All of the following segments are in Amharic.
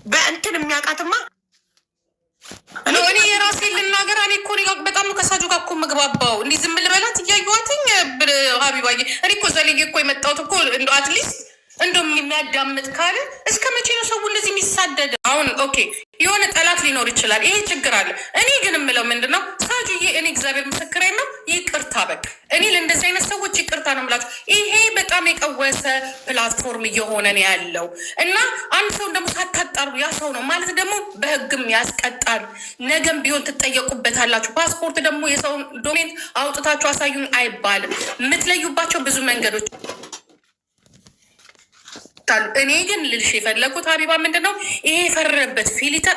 በእንትን የሚያውቃትማ እኔ የራሴ ልናገር። እኔ እኮ በጣም ከሳጁ ጋር እኮ መግባባው እንዲህ ዝም ልበላት እያዩዋትኝ ሀቢባዬ። እኔ እኮ ዘልዬ እኮ የመጣሁት እኮ አትሊስት እንደውም የሚያዳምጥ ካለ እስከ መቼ ነው ሰው እንደዚህ የሚሳደደ? አሁን ኦኬ የሆነ ጠላት ሊኖር ይችላል፣ ይሄ ችግር አለ። እኔ ግን የምለው ምንድን ነው ሳጁዬ፣ እኔ እግዚአብሔር ምስክሬ ነው፣ ይቅርታ በቃ እኔ ለእንደዚህ አይነት ሰዎች ይቅርታ ነው የምላቸው። ይሄ በጣም የቀወሰ ፕላትፎርም እየሆነ ነው ያለው እና አንድ ሰው ደግሞ ሳታጣሩ ያ ሰው ነው ማለት ደግሞ በህግም ያስቀጣል። ነገም ቢሆን ትጠየቁበታላችሁ። ፓስፖርት ደግሞ የሰውን ዶሜንት አውጥታችሁ አሳዩን አይባልም። የምትለዩባቸው ብዙ መንገዶች አሉ። እኔ ግን ልልሽ የፈለጉት ሀቢባ ምንድን ነው ይሄ የፈረበት ፊሊተር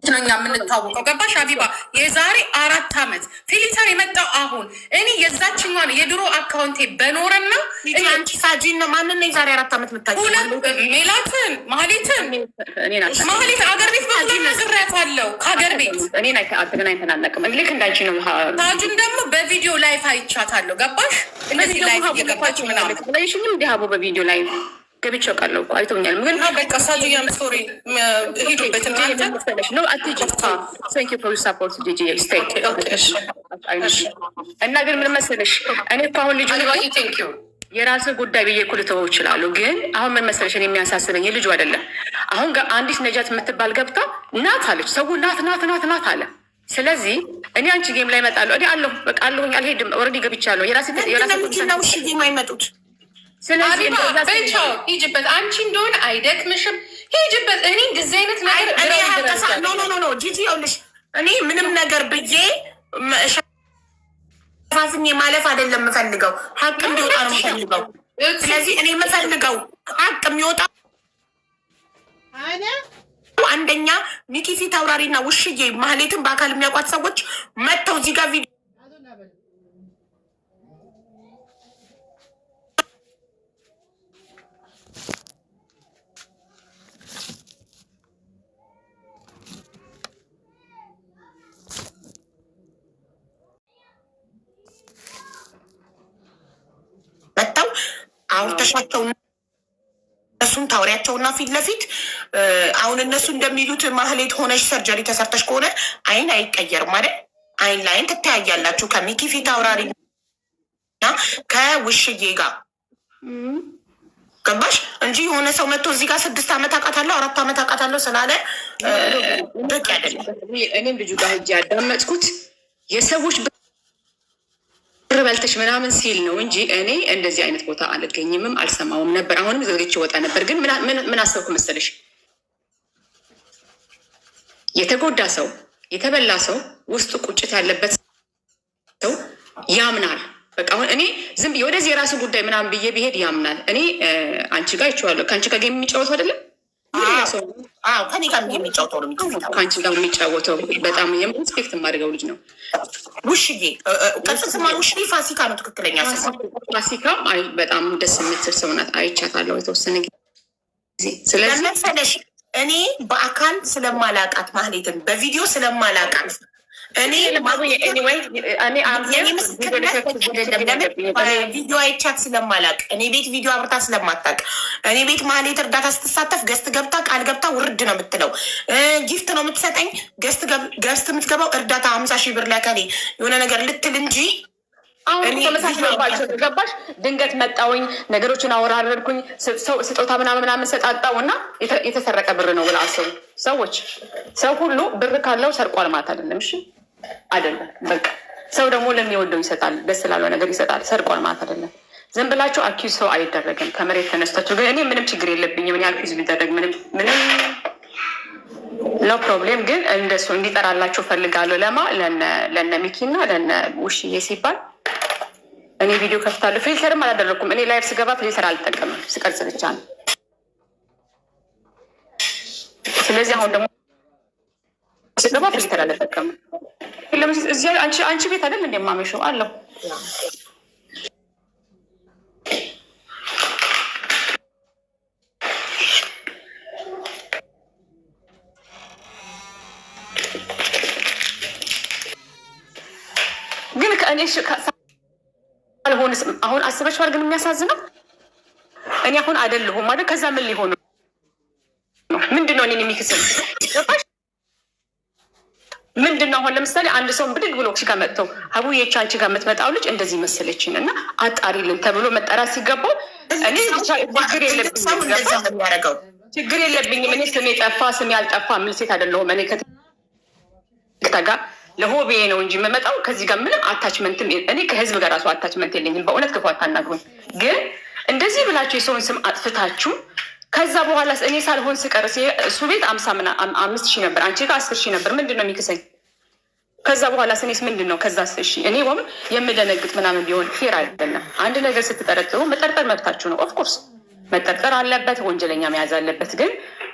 ነው እኛ የምንታወቀው። ገባሽ ሀቢባ? የዛሬ 4 ዓመት ፊሊተር የመጣው አሁን እኔ የዛችኛዋን የድሮ አካውንቴ በኖረና አንቺ ሳጂን ነው ማንን ነው የዛሬ 4 ዓመት የምታውቂው? ሜላትን ማህሌትን ማህሌት አገር ቤት ነግሬያታለሁ። ከሀገር ቤት እኔን አገናኝተን አናውቅም። ልክ እንዳንቺ ነው። ታጁን ደግሞ በቪዲዮ ላይፍ አይቻታለሁ። ገባሽ? እነዚህ ላይፍ እየገባች ምናምን ሽኝም እንዲህ አቦ በቪዲዮ ላይ ገብቼ አውቃለሁ እኮ አይቶኛል። ግን በቃ ሳጁ ሶሪ ሄዱበት ነው እና ግን ምን መሰለሽ እኔ እኮ አሁን ልጁ የራስህ ጉዳይ ብዬ እኮ ልተወው እችላለሁ። ግን አሁን ምን መሰለሽ እኔ የሚያሳስበኝ የልጁ አይደለም። አሁን አንዲት ነጃት የምትባል ገብታ ናት አለች። ሰው ናት አለ። ስለዚህ እኔ አንቺ ጌም ላይ እመጣለሁ እኔ አለሁ በቃ አለሁኝ አልሄድም። ኦልሬዲ ገብቻለሁ። የራስህ ነው እሺ ጌም አይመጡት። ስለዚህ ሂጅበት። አንቺ እንደሆነ አይደክምሽም? ሂጅበት። እኔ እንደዚህ አይነት ነገር ኖ ጂጂ ይኸውልሽ፣ እኔ ምንም ነገር ብዬ ፋዝኝ ማለፍ አይደለም የምፈልገው፣ ሀቅ እንዲወጣ ነው የምፈልገው። ስለዚህ እኔ የምፈልገው ሀቅ የሚወጣ አንደኛ ሚኪ ፊት አውራሪና ውሽዬ ማህሌትን በአካል የሚያውቋት ሰዎች መጥተው እዚህ ጋር ቪዲዮ መጥተው አውርተሻቸው እሱን ታወሪያቸውና ፊት ለፊት አሁን እነሱ እንደሚሉት ማህሌት ሆነሽ ሰርጀሪ ተሰርተሽ ከሆነ አይን አይቀየርም ማለት አይን ላይን ትተያያላችሁ ከሚኪ ፊት አውራሪ እና ከውሽዬ ጋር ገባሽ? እንጂ የሆነ ሰው መጥቶ እዚህ ጋር 6 ዓመት አውቃታለሁ 4 ዓመት አውቃታለሁ ስላለ በቂ አይደለም። እኔም ልጁ ጋር ሂጅ ያዳመጥኩት የሰዎች ብር በልተሽ ምናምን ሲል ነው እንጂ እኔ እንደዚህ አይነት ቦታ አልገኝምም አልሰማውም ነበር። አሁንም ዘግቼ ወጣ ነበር። ግን ምን አሰብኩ መሰለሽ? የተጎዳ ሰው የተበላ ሰው ውስጡ ቁጭት ያለበት ሰው ያምናል። በቃ አሁን እኔ ዝም ብዬ ወደዚህ የራሱ ጉዳይ ምናምን ብዬ ብሄድ ያምናል። እኔ አንቺ ጋር ይችዋለሁ ከአንቺ ጋር የሚጫወቱ አይደለም ከኔ ጋር የሚጫወተው ነው ከአንቺ ጋር የሚጫወተው በጣም የምስፔክት የማደርገው ልጅ ነው። ውሽዬ ቀጽል ስማ ውሽዬ ፋሲካ ነው ትክክለኛ ስማ። ፋሲካ በጣም ደስ የምትል ሰው ናት። አይቻታለሁ የተወሰነ ጊዜ። ስለዚህ ለመሰለሽ እኔ በአካል ስለማላቃት ማህሌትን በቪዲዮ ስለማላቃት እኔ ቪዲዮ አይቻት ስለማላቅ እኔ ቤት ቪዲዮ አብርታ ስለማታቅ እኔ ቤት ማህሌት እርዳታ ስትሳተፍ ገስት ገብታ ቃል ገብታ ውርድ ነው የምትለው። ጊፍት ነው የምትሰጠኝ። ገስት የምትገባው እርዳታ 50,000 ብር ለከሌ የሆነ ነገር ልትል እንጂ አሁን ተመሳሳይባቸው ገባሽ? ድንገት መጣውኝ ነገሮችን አወራረድኩኝ ስጦታ ምናምን ሰጣጣው እና የተሰረቀ ብር ነው ብላ አሰቡ ሰዎች። ሰው ሁሉ ብር ካለው ሰርቋል ማለት አይደለም። እሺ አይደለም። በቃ ሰው ደግሞ ለሚወደው ይሰጣል፣ ደስ ስላለው ነገር ይሰጣል። ሰርቋል ማለት አይደለም። ዝም ብላችሁ አኪዝ ሰው አይደረግም። ከመሬት ተነስታችሁ ግን እኔ ምንም ችግር የለብኝም እኔ አኪዝ ቢደረግ ምንም ኖ ፕሮብሌም። ግን እንደሱ እንዲጠራላችሁ ፈልጋለሁ። ለነ ሚኪና ለነ ውሽዬ ሲባል እኔ ቪዲዮ ከፍታለሁ። ፊልተርም አላደረኩም። እኔ ላይፍ ስገባ ፊልተር አልጠቀምም፣ ስቀርጽ ብቻ ነው። ስለዚህ አሁን ደግሞ ስገባ ፊልተር አልጠቀምም። እዚህ አንቺ ቤት አይደል እንደማመሸው አለሁ እኔ አልሆንስ አሁን አስበሽዋል። ግን የሚያሳዝነው እኔ አሁን አይደለሁም ማለት ከዛ ምን ሊሆኑ ነው? ምንድን ነው እኔን የሚክስል ምንድን ነው? አሁን ለምሳሌ አንድ ሰው ብድግ ብሎ ጋር መጥተው አቡዬች አንቺ ጋር የምትመጣው ልጅ እንደዚህ መሰለችን እና አጣሪልን ተብሎ መጠራት ሲገባው እኔ ችግር የለብኝም። እኔ ስሜ ጠፋ ስሜ ያልጠፋ ምል ሴት አይደለሁም። እኔ ከትጋ ለሆቤ ነው እንጂ የምመጣው ከዚህ ጋር ምንም አታችመንትም። እኔ ከህዝብ ጋር ራሱ አታችመንት የለኝም። በእውነት ክፉ አታናግሩኝ። ግን እንደዚህ ብላችሁ የሰውን ስም አጥፍታችሁ ከዛ በኋላ እኔ ሳልሆን ስቀር እሱ ቤት 5,000 ነበር፣ አንቺ ጋር 10,000 ነበር። ምንድን ነው የሚክሰኝ? ከዛ በኋላ ስኔስ ምንድን ነው? ከዛ እኔ ወም የምደነግጥ ምናምን ቢሆን ፌር አይደለም። አንድ ነገር ስትጠረጥሩ መጠርጠር መብታችሁ ነው። ኦፍኮርስ መጠርጠር አለበት፣ ወንጀለኛ መያዝ አለበት። ግን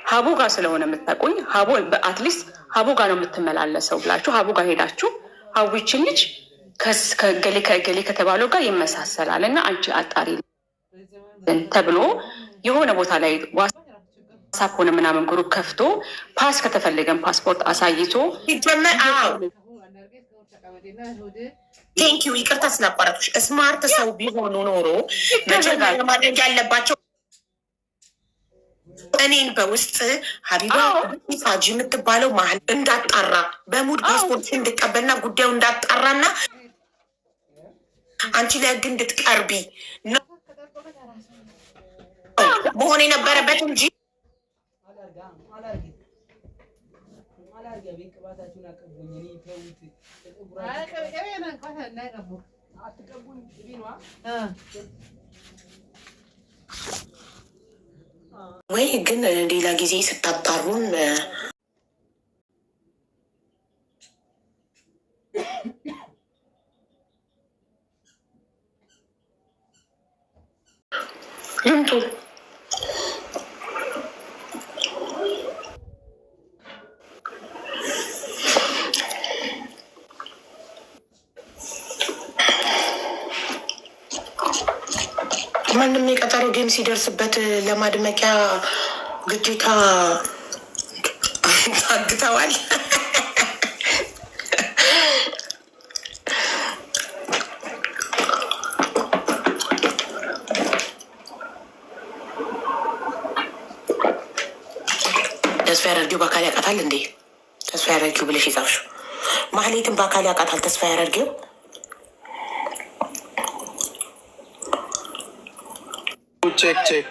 ሀቡ ጋር ስለሆነ የምታውቁኝ ሀቡ በአትሊስት ሀቡ ጋር ነው የምትመላለሰው ብላችሁ ሀቡ ጋር ሄዳችሁ ሀቡ ይችን ልጅ ከገሌ ከተባለው ጋር ይመሳሰላል እና አንቺ አጣሪ ተብሎ የሆነ ቦታ ላይ ዋትስአፕ ሆነ ምናምን ግሩፕ ከፍቶ ፓስ ከተፈለገን ፓስፖርት አሳይቶ ይጀመር። ቴንኪው ይቅርታ ስላቋረጦች። ስማርት ሰው ቢሆኑ ኖሮ መጀመሪያ ማድረግ ያለባቸው እኔን በውስጥ ሀቢባ ሳጂ የምትባለው መሀል እንዳጣራ በሙድ ፓስፖርት እንድቀበልና ጉዳዩ እንዳጣራና አንቺ ለህግ እንድትቀርቢ ነው መሆን የነበረበት እንጂ ወይ ግን ሌላ ጊዜ ስታጣሩን ይምጡ። ማንም የቀጠሮ ጌም ሲደርስበት ለማድመቂያ ግዴታ ታግተዋል። ተስፋ ያደርጊው በአካል ያውቃታል እንዴ? ተስፋ ያደርጊው ብለሽ ይጻፍሽው። ማህሌትን በአካል ያውቃታል ተስፋ ያደርጊው። ቼክ ቼክ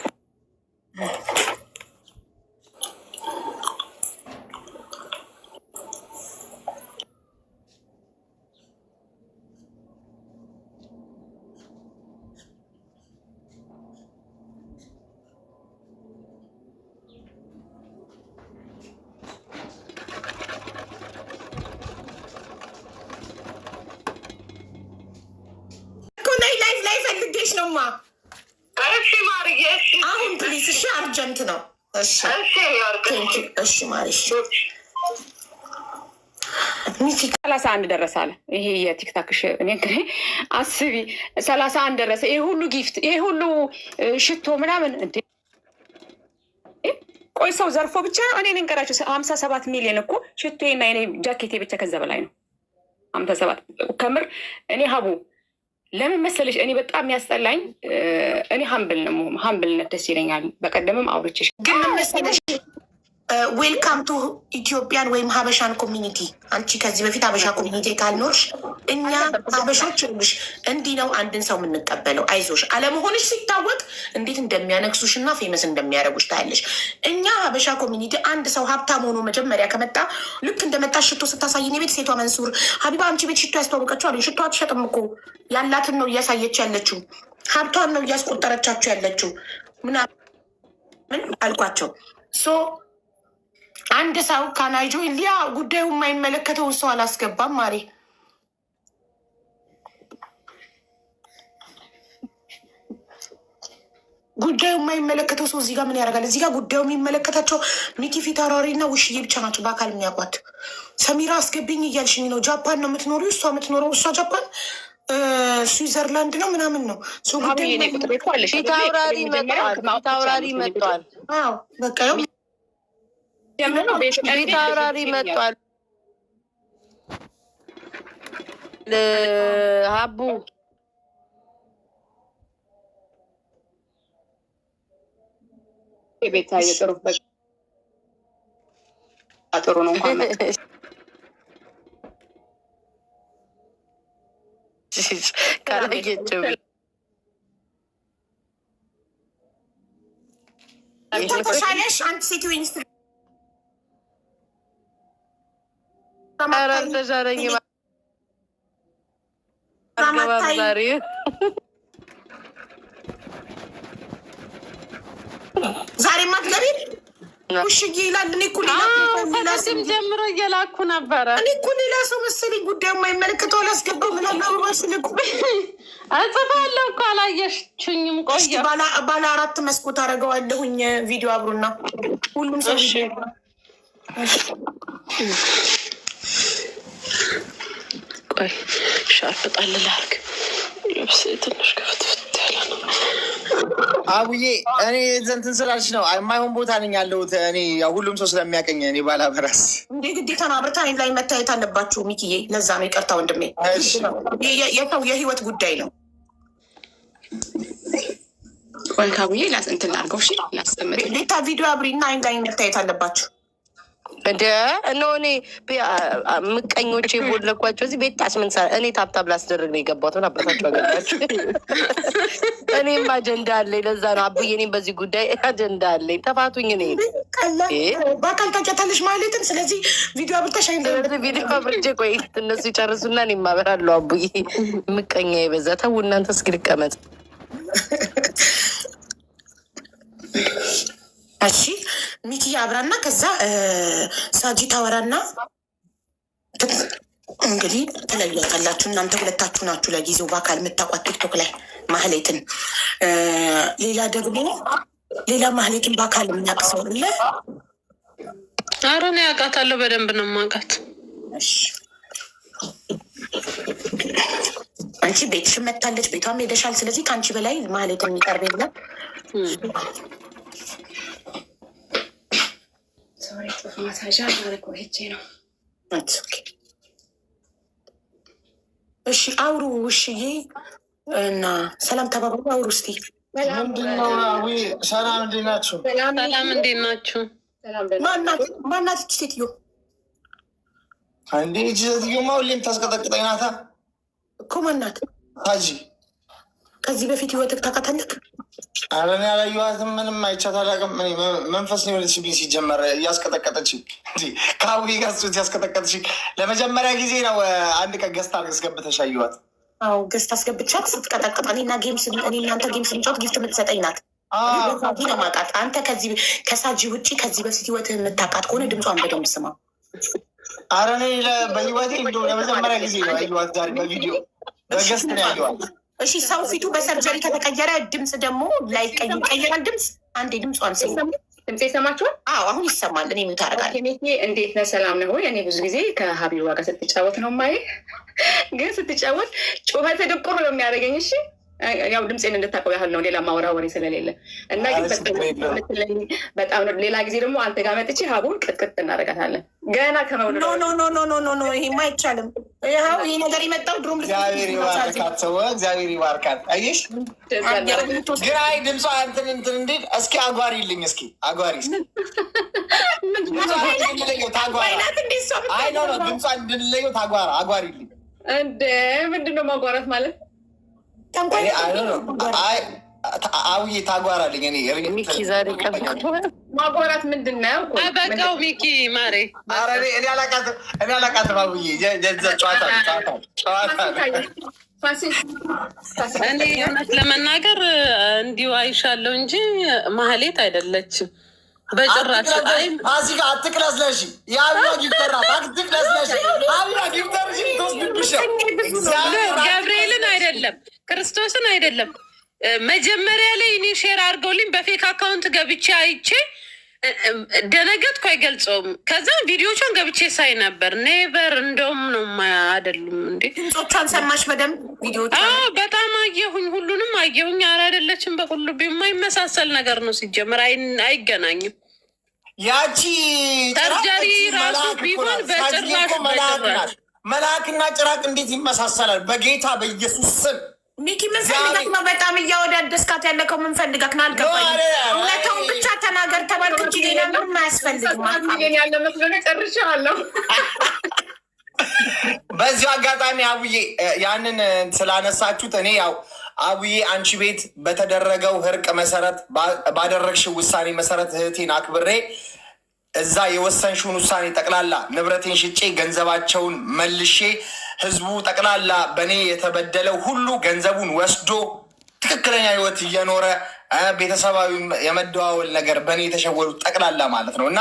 ላይ ፈልጌሽ ነውማ። እሺ ማርዬ፣ እሺ አሁን ፕሊስ። እሺ አርጀንት ነው። እሺ እሺ ማርሽ ሚቲ 31 ደረሳለ። ይሄ የቲክታክሽ እኔ እንግዲህ አስቢ 31 ደረሰ። ይሄ ሁሉ ጊፍት፣ ይሄ ሁሉ ሽቶ ምናምን እንዴ! ቆይ ሰው ዘርፎ ብቻ እኔ ልንገራቸው 57 ሚሊዮን እኮ ሽቶና የኔ ጃኬቴ ብቻ ከዛ በላይ ነው። 57 ከምር እኔ ሀቡ ለምን መሰለሽ እኔ በጣም የሚያስጠላኝ እኔ ሀምብልነት ደስ ይለኛል። በቀደምም አውርቼሽ ግን መሰለሽ ዌልካም ቱ ኢትዮጵያን ወይም ሀበሻን ኮሚኒቲ። አንቺ ከዚህ በፊት ሀበሻ ኮሚኒቲ ካልኖርሽ እኛ ሀበሾች ልሽ እንዲህ ነው አንድን ሰው የምንቀበለው። አይዞሽ አለመሆንሽ ሲታወቅ እንዴት እንደሚያነግሱሽ እና ፌመስ እንደሚያደርጉሽ ታያለሽ። እኛ ሀበሻ ኮሚኒቲ አንድ ሰው ሀብታም ሆኖ መጀመሪያ ከመጣ ልክ እንደመጣ ሽቶ ስታሳይን የቤት ሴቷ መንሱር ሀቢባ አንቺ ቤት ሽቶ ያስተዋወቀችው አሉ። ሽቶ አትሸጥም እኮ ያላትን ነው እያሳየች ያለችው፣ ሀብቷን ነው እያስቆጠረቻቸው ያለችው ምናምን አልኳቸው። አንድ ሰው ካናይጆ ሊያ ጉዳዩ የማይመለከተውን ሰው አላስገባም። ማሬ ጉዳዩ የማይመለከተው ሰው እዚህ ጋር ምን ያደርጋል? እዚህ ጋር ጉዳዩ የሚመለከታቸው ሚኪ ፊታውራሪ እና ውሽዬ ብቻ ናቸው በአካል የሚያውቋት። ሰሚራ አስገብኝ እያልሽኝ ነው። ጃፓን ነው የምትኖሪው፣ እሷ የምትኖረው እሷ ጃፓን ስዊዘርላንድ ነው ምናምን ነው። ፊታውራሪ መጥቷል። በቃ ፊታውራሪ መጥቷል። ሀቡ ቤታ የጥሩበት ጥሩ ነው እንኳን ካላየችው ተሻለሽ አንድ ሴትዮ ኧረ አልተሻለኝም። አልገባም ዛሬ ዛሬማ አትገቢም ውሽዬ ይላል። እኔ እኮ ከቅድም ጀምሮ እየላኩ ነበረ። እኔ እኮ ሌላ ሰው መሰለኝ ጉዳዩ የማይመለከተው አላስገባው ምናምን አበባ ስልኩ እጽፋለሁ እኮ አላየሽኝም። ቆየ ባለ 4 መስኮት አደርገዋለሁኝ ቪዲዮ አብሩና ሁሉም ሰው ቆይ ሻርፕ ጣል ላድርግ። ልብስ ትንሽ ከፍትፍት ያለ ነው። አቡዬ እኔ እንትን ስላልሽ ነው የማይሆን ቦታ ነኝ ያለሁት። እኔ ሁሉም ሰው ስለሚያቀኝ እኔ ባላበራስ እንዴ ግዴታ ነው አብረታ ላይ መታየት አለባችሁ ሚኪዬ። ለዛ ነው ይቅርታ ወንድሜ። የሰው የህይወት ጉዳይ ነው። ወይ ካቡዬ እንትን ላድርገው። እሺ ላስቀምጥ። ግዴታ ቪዲዮ አብሪና አይን ላይ መታየት አለባችሁ። እንደ እኔ ምቀኞች የቦለኳቸው እዚህ ቤት ምን እኔ ታብታብ ላስደርግ ነው የገባሁት። አባታቸው አገባችሁ። እኔም አጀንዳ አለኝ። ለዛ ነው አቡዬ፣ እኔም በዚህ ጉዳይ አጀንዳ አለኝ። ተፋቱኝ። እኔ በአካል ታውቂያታለሽ ማለትም። ስለዚህ ቪዲዮ አብርተሽ ቪዲዮ አብርቼ ቆይ እነሱ ይጨርሱና እኔ ማበራለሁ። አቡዬ ምቀኛ የበዛ ተው እናንተ። እስኪ ልቀመጥ። እሺ ሚኪ አብራና ከዛ ሳጂ ታወራና እንግዲህ ትለያታላችሁ። እናንተ ሁለታችሁ ናችሁ ለጊዜው በአካል የምታውቋት ቲክቶክ ላይ ማህሌትን። ሌላ ደግሞ ማህሌትን በአካል የሚያውቅ ሰው አለ? ኧረ እኔ አውቃታለሁ፣ በደንብ ነው የማውቃት። አንቺ ቤትሽን መታለች፣ ቤቷም ሄደሻል። ስለዚህ ከአንቺ በላይ ማህሌትን የሚቀርብ የለም። ማሳዣ ሄጄ ነው። እሺ አውሩ ውሽዬ እና ሰላም ተባብሩ። አውሩ እስኪ ምንድነው? ሰላም እንዴት ናችሁ? ሰላም እንዴት ናችሁ? ማናት ሴትዮ? እንዴ ሴትዮማ ሁሌም ታስቀጠቅጠኝ ናታ እኮ። ማናት? ታጂ። ከዚህ በፊት ህይወትህ ታውቃታለህ? ኧረ እኔ አላየኋትም፣ ምንም አይቻት አላውቅም። መንፈስ ነው የሆነችብኝ። ሲጀመር እያስቀጠቀጠች ከአቡዬ ጋር ያስቀጠቀጠች ለመጀመሪያ ጊዜ ነው። አንድ ቀን ገዝታ አስገብተሽ አየኋት። አዎ ገዝታ አስገብቻት ስትቀጠቅጥ እኔ እናንተ ጌም ስንጫወት ጊፍት የምትሰጠኝ ናት። ነው የማውቃት። አንተ ከሳጂ ውጭ ከዚህ በፊት ህይወትህ የምታውቃት ከሆነ ድምጿን በደንብ ስማ። ኧረ እኔ በህይወቴ እንደው ለመጀመሪያ ጊዜ ነው አየኋት። ዛሬ በቪዲዮ በገዝት ነው ያየኋት። እሺ ሰው ፊቱ በሰርጀሪ ከተቀየረ ድምፅ ደግሞ ይቀየራል። ድምፅ አንዴ ድምጿን ድምፅ ይሰማችኋል? አዎ አሁን ይሰማል። እኔ ምን ታደርጋለህ? እንዴት ነህ? ሰላም ነው ወይ? እኔ ብዙ ጊዜ ከሀቢባ ጋር ስትጫወት ነው ማየ፣ ግን ስትጫወት ጩኸት ድቁር ነው የሚያደርገኝ። እሺ ያው ድምፄን እንድታውቀው ያህል ነው፣ ሌላ ማውራ ወሬ ስለሌለ እና ግን በጣም ነው። ሌላ ጊዜ ደግሞ አንተ ጋር መጥቼ ሀቡን ቅጥቅጥ እናደርጋታለን። ገና ከመውለ ኖ ይሄማ አይቻልም። ይኸው ይህ ነገር የመጣው ድሮም እግዚአብሔር ይባርካት፣ ሰው እግዚአብሔር ይባርካት። አየሽ ግን አይ ድምጿ እንትን እንዴት እስኪ አጓሪልኝ፣ እስኪ አጓሪ ድምጿ እንድንለየው ታጓራ አጓሪልኝ። እንደ ምንድን ነው ማጓራት ማለት? አውዬ ታጓራልኝ። ሚኪ ዛሬ ማጓራት ምንድን ነው? በቃው ሚኪ ማሬ እኔ አላቃትም። አውዬ ጨዋታ እኔ እውነት ለመናገር እንዲሁ አይሻለሁ እንጂ ማህሌት አይደለችም በጭራሽ። ፋሲካ አትቅለስለሽ። የአቢባ ጊፍተር ናት። አትቅለስለሽ። አቢባ ጊፍተር ገብርኤልን አይደለም ክርስቶስን አይደለም። መጀመሪያ ላይ እኔ ሼር አድርገውልኝ በፌክ አካውንት ገብቼ አይቼ ደነገጥኩ። አይገልጸውም። ከዛ ቪዲዮቿን ገብቼ ሳይ ነበር። ኔቨር እንደውም ነው አይደሉም እንዴ? ድምፆቿን ሰማሽ በደንብ ቪዲዮቿ? በጣም አየሁኝ፣ ሁሉንም አየሁኝ። ኧረ አይደለችም። በቁልቢ የማይመሳሰል ነገር ነው ሲጀምር፣ አይገናኝም። ያቺ ሰርጀሪ ራሱ ቢሆን በጭራሽ መልአክና ጭራቅ እንዴት ይመሳሰላል? በጌታ በኢየሱስ ስም ሚኪ ምን ፈልገህ ነው? በጣም እያወዳደስካት ያለከው ምን ፈልገህ ነው? አልገባኝም። እውነታውን ብቻ ተናገር ተባልክ እንጂ ሌላ ምንም አያስፈልግም። ያለ መስሎኝ ጨርሼዋለሁ። በዚሁ አጋጣሚ አቡዬ ያንን ስላነሳችሁት እኔ ያው አቡዬ አንቺ ቤት በተደረገው እርቅ መሰረት ባደረግሽው ውሳኔ መሰረት እህቴን አክብሬ እዛ የወሰንሽውን ውሳኔ ጠቅላላ ንብረቴን ሽጬ ገንዘባቸውን መልሼ ህዝቡ ጠቅላላ በእኔ የተበደለው ሁሉ ገንዘቡን ወስዶ ትክክለኛ ህይወት እየኖረ ቤተሰባዊ የመደዋወል ነገር በእኔ የተሸወዱ ጠቅላላ ማለት ነው። እና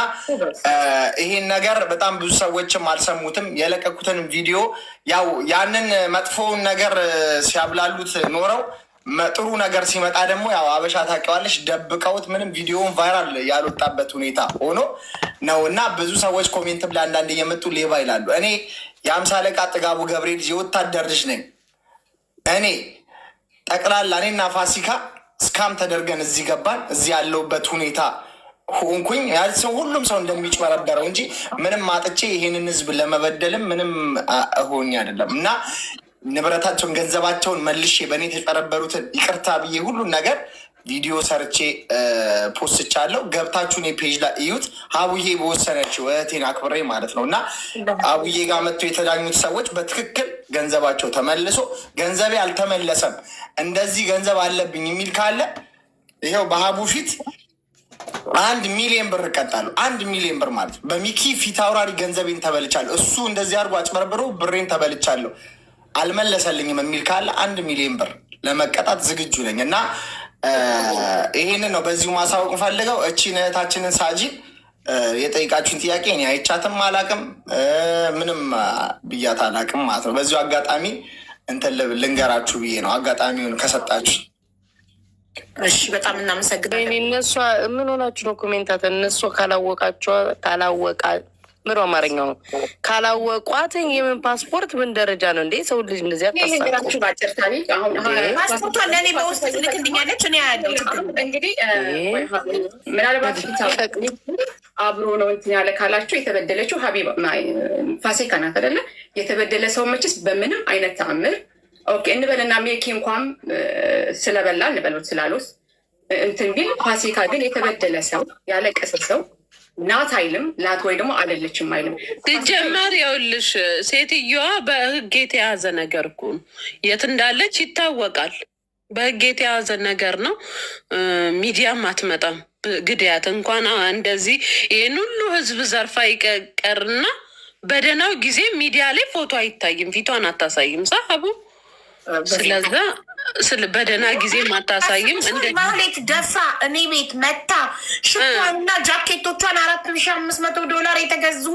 ይሄን ነገር በጣም ብዙ ሰዎችም አልሰሙትም። የለቀኩትን ቪዲዮ ያው ያንን መጥፎውን ነገር ሲያብላሉት ኖረው ጥሩ ነገር ሲመጣ ደግሞ ያው አበሻ ታውቂዋለሽ፣ ደብቀውት ምንም ቪዲዮውን ቫይራል ያልወጣበት ሁኔታ ሆኖ ነው። እና ብዙ ሰዎች ኮሜንትም ላይ አንዳንድ የመጡ ሌባ ይላሉ። እኔ የአምሳ አለቃ ጥጋቡ ገብርኤል የወታደር ልጅ ነኝ። እኔ ጠቅላላ እኔና ፋሲካ እስካም ተደርገን እዚህ ገባን። እዚህ ያለውበት ሁኔታ ሆንኩኝ ያልሰው ሁሉም ሰው እንደሚጭበረበረው እንጂ ምንም አጥቼ ይሄንን ህዝብ ለመበደልም ምንም ሆኜ አይደለም። እና ንብረታቸውን ገንዘባቸውን መልሼ በእኔ የተጨረበሩትን ይቅርታ ብዬ ሁሉን ነገር ቪዲዮ ሰርቼ ፖስቻለሁ። ገብታችሁ እኔ ፔጅ ላይ እዩት። አቡዬ በወሰነችው እህቴን አክብሬ ማለት ነው። እና አቡዬ ጋር መጥቶ የተዳኙት ሰዎች በትክክል ገንዘባቸው ተመልሶ ገንዘቤ አልተመለሰም እንደዚህ ገንዘብ አለብኝ የሚል ካለ ይኸው በሀቡ ፊት 1 ሚሊዮን ብር እቀጣለሁ። 1 ሚሊዮን ብር ማለት በሚኪ ፊት አውራሪ ገንዘቤን ተበልቻለሁ፣ እሱ እንደዚህ አድርጎ አጭበርብሮ ብሬን ተበልቻለሁ አልመለሰልኝም የሚል ካለ 1 ሚሊዮን ብር ለመቀጣት ዝግጁ ነኝ። እና ይሄንን ነው በዚሁ ማሳወቅ ፈልገው። እቺን እህታችንን ሳጂ የጠይቃችሁን ጥያቄ እኔ አይቻትም አላቅም፣ ምንም ብያት አላቅም ማለት ነው። በዚሁ አጋጣሚ እንትን ልንገራችሁ ብዬ ነው አጋጣሚውን ከሰጣችሁ። እሺ በጣም እናመሰግናለን። እነሷ ምን ሆናችሁ ነው ኮሜንታት? እነሱ ካላወቃ ምሮ አማርኛው ነው ካላወቋት የምን ፓስፖርት ምን ደረጃ ነው እንዴ? ሰው ልጅ እንደዚህ አታሳችሁ። ባጭር ታሪክ አሁን ፓስፖርቷን ለእኔ በውስጥ ትልክልኛለች። እኔ ያለው እንግዲህ ምናልባት አብሮ ነው እንትን ያለ ካላችሁ የተበደለችው ሀቢባ ፋሲካ ናት አይደለ? የተበደለ ሰው መችስ በምንም አይነት ተአምር ኦኬ እንበልና ሜኪ እንኳን ስለበላ እንበሉት ስላሉት እንትን ቢል ፋሲካ ግን የተበደለ ሰው ያለቀሰ ሰው ናት አይልም፣ ላት ወይ ደግሞ አይደለችም አይልም። ሲጀመር ይኸውልሽ ሴትዮዋ በህግ የተያዘ ነገር እኮ ነው። የት እንዳለች ይታወቃል። በህግ የተያዘ ነገር ነው። ሚዲያም አትመጣም። ግዳያት እንኳን እንደዚህ ይህን ሁሉ ህዝብ ዘርፋ ይቀርና በደህናው ጊዜ ሚዲያ ላይ ፎቶ አይታይም፣ ፊቷን አታሳይም። ሳሀቡ ስለዛ በደህና ጊዜ ማታሳይም። ማህሌት ደፍራ እኔ ቤት መታ ሽቷንና ጃኬቶቿን $4500 የተገዙ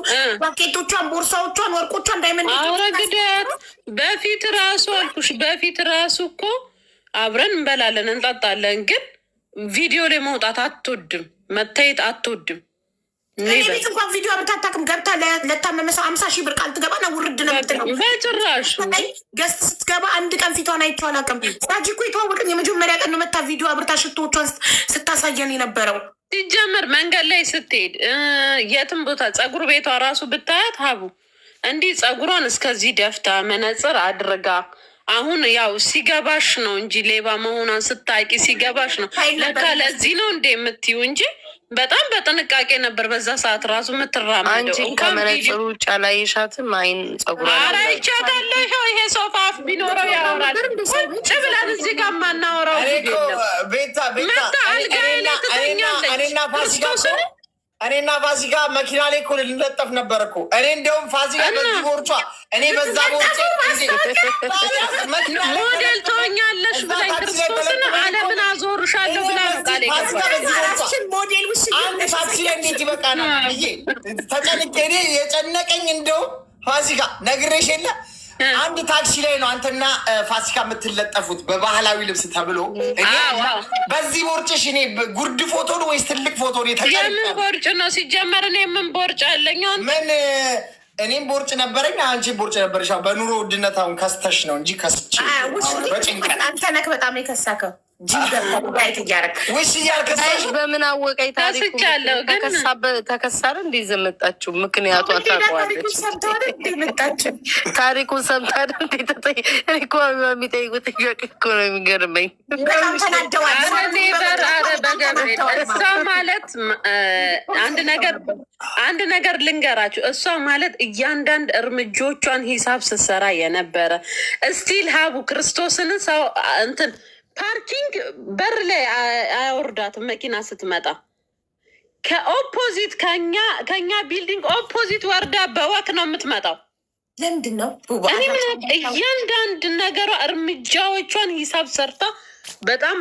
ጃኬቶቿን፣ ቦርሳዎቿን፣ ወርቆቿን ዳይመንድ አውረ ግዳያት በፊት ራሱ አልኩሽ። በፊት ራሱ እኮ አብረን እንበላለን እንጠጣለን፣ ግን ቪዲዮ ላይ መውጣት አትወድም፣ መታየት አትወድም። እኔ ቤት እንኳን ቪዲዮ አብታታክም ገብታ ለታመመ ሰው 50,000 ብር ቃል ትገባ ነው ውርድ ነው የምትለው። በጭራሽ ገስት ስትገባ አንድ ቀን ፊቷን አይቼው አላውቅም። ሳጂ እኮ የተዋወቅን የመጀመሪያ ቀን ነው መታ ቪዲዮ አብርታ ሽቶቿን ስታሳየን የነበረው። ሲጀመር መንገድ ላይ ስትሄድ የትም ቦታ ፀጉር ቤቷ ራሱ ብታያት ሀቡ እንዲህ ፀጉሯን እስከዚህ ደፍታ መነጽር አድርጋ አሁን ያው ሲገባሽ ነው እንጂ ሌባ መሆኗን ስታቂ ሲገባሽ ነው ለካ ለዚህ ነው እንደ የምትዩ እንጂ በጣም በጥንቃቄ ነበር በዛ ሰዓት ራሱ የምትራመደው። አንቺ ከመነጽሩ ውጭ አላየሻትም? አይን ፀጉሯ አይቻታለሁ። ይሄ ሶፋ አፍ ቢኖረው ያወራል። ቁጭ ብለን እዚህ ጋር ማናወራው መታ አልጋ ላይ ትተኛለች። እኔና ፋሲካ መኪና ላይ እኮ ልንለጠፍ ነበር እኮ። እኔ እንደውም ፋሲካ በዚህ ቦርቿ እኔ በዛ ቦርጬ ሞዴል ትሆኛለሽ ብላኝ ክርስቶስን ዓለምን አዞርሻለሁ ብላ ነው ቃል አንድ ታክሲ ላይ እንዴት ይበቃናል ብዬ ተጨንቄ እኔ የጨነቀኝ እንደውም ፋሲካ ነግሬሽ የለ አንድ ታክሲ ላይ ነው አንተና ፋሲካ የምትለጠፉት በባህላዊ ልብስ ተብሎ። በዚህ ቦርጭሽ እኔ ጉርድ ፎቶ ነው ወይስ ትልቅ ፎቶ ነው? የምን ቦርጭ ነው ሲጀመር? እኔ ምን ቦርጭ አለኝ? ምን እኔም ቦርጭ ነበረኝ፣ አንቺ ቦርጭ ነበረሽ። በኑሮ ውድነት አሁን ከስተሽ ነው እንጂ ከስቼ በጭንቀት አንተ ነክ በጣም የከሳከው በምን አወቀኝ? ተከሳር እንዴ ዘመጣችሁ? ምክንያቱ አታውቀዋለች። ታሪኩን ሰምታ እኮ የሚጠይቁት ጥያቄ እኮ ነው የሚገርመኝ። እሷ ማለት አንድ ነገር ልንገራችሁ። እሷ ማለት እያንዳንድ እርምጃዎቿን ሂሳብ ስትሰራ የነበረ እስቲል ሀቡ ክርስቶስን ሰው እንትን ፓርኪንግ በር ላይ አያወርዳትም። መኪና ስትመጣ ከኦፖዚት ከኛ ቢልዲንግ ኦፖዚት ወርዳ በወክ ነው የምትመጣው። ለምንድን ነው እያንዳንድ ነገሯ እርምጃዎቿን ሂሳብ ሰርታ በጣም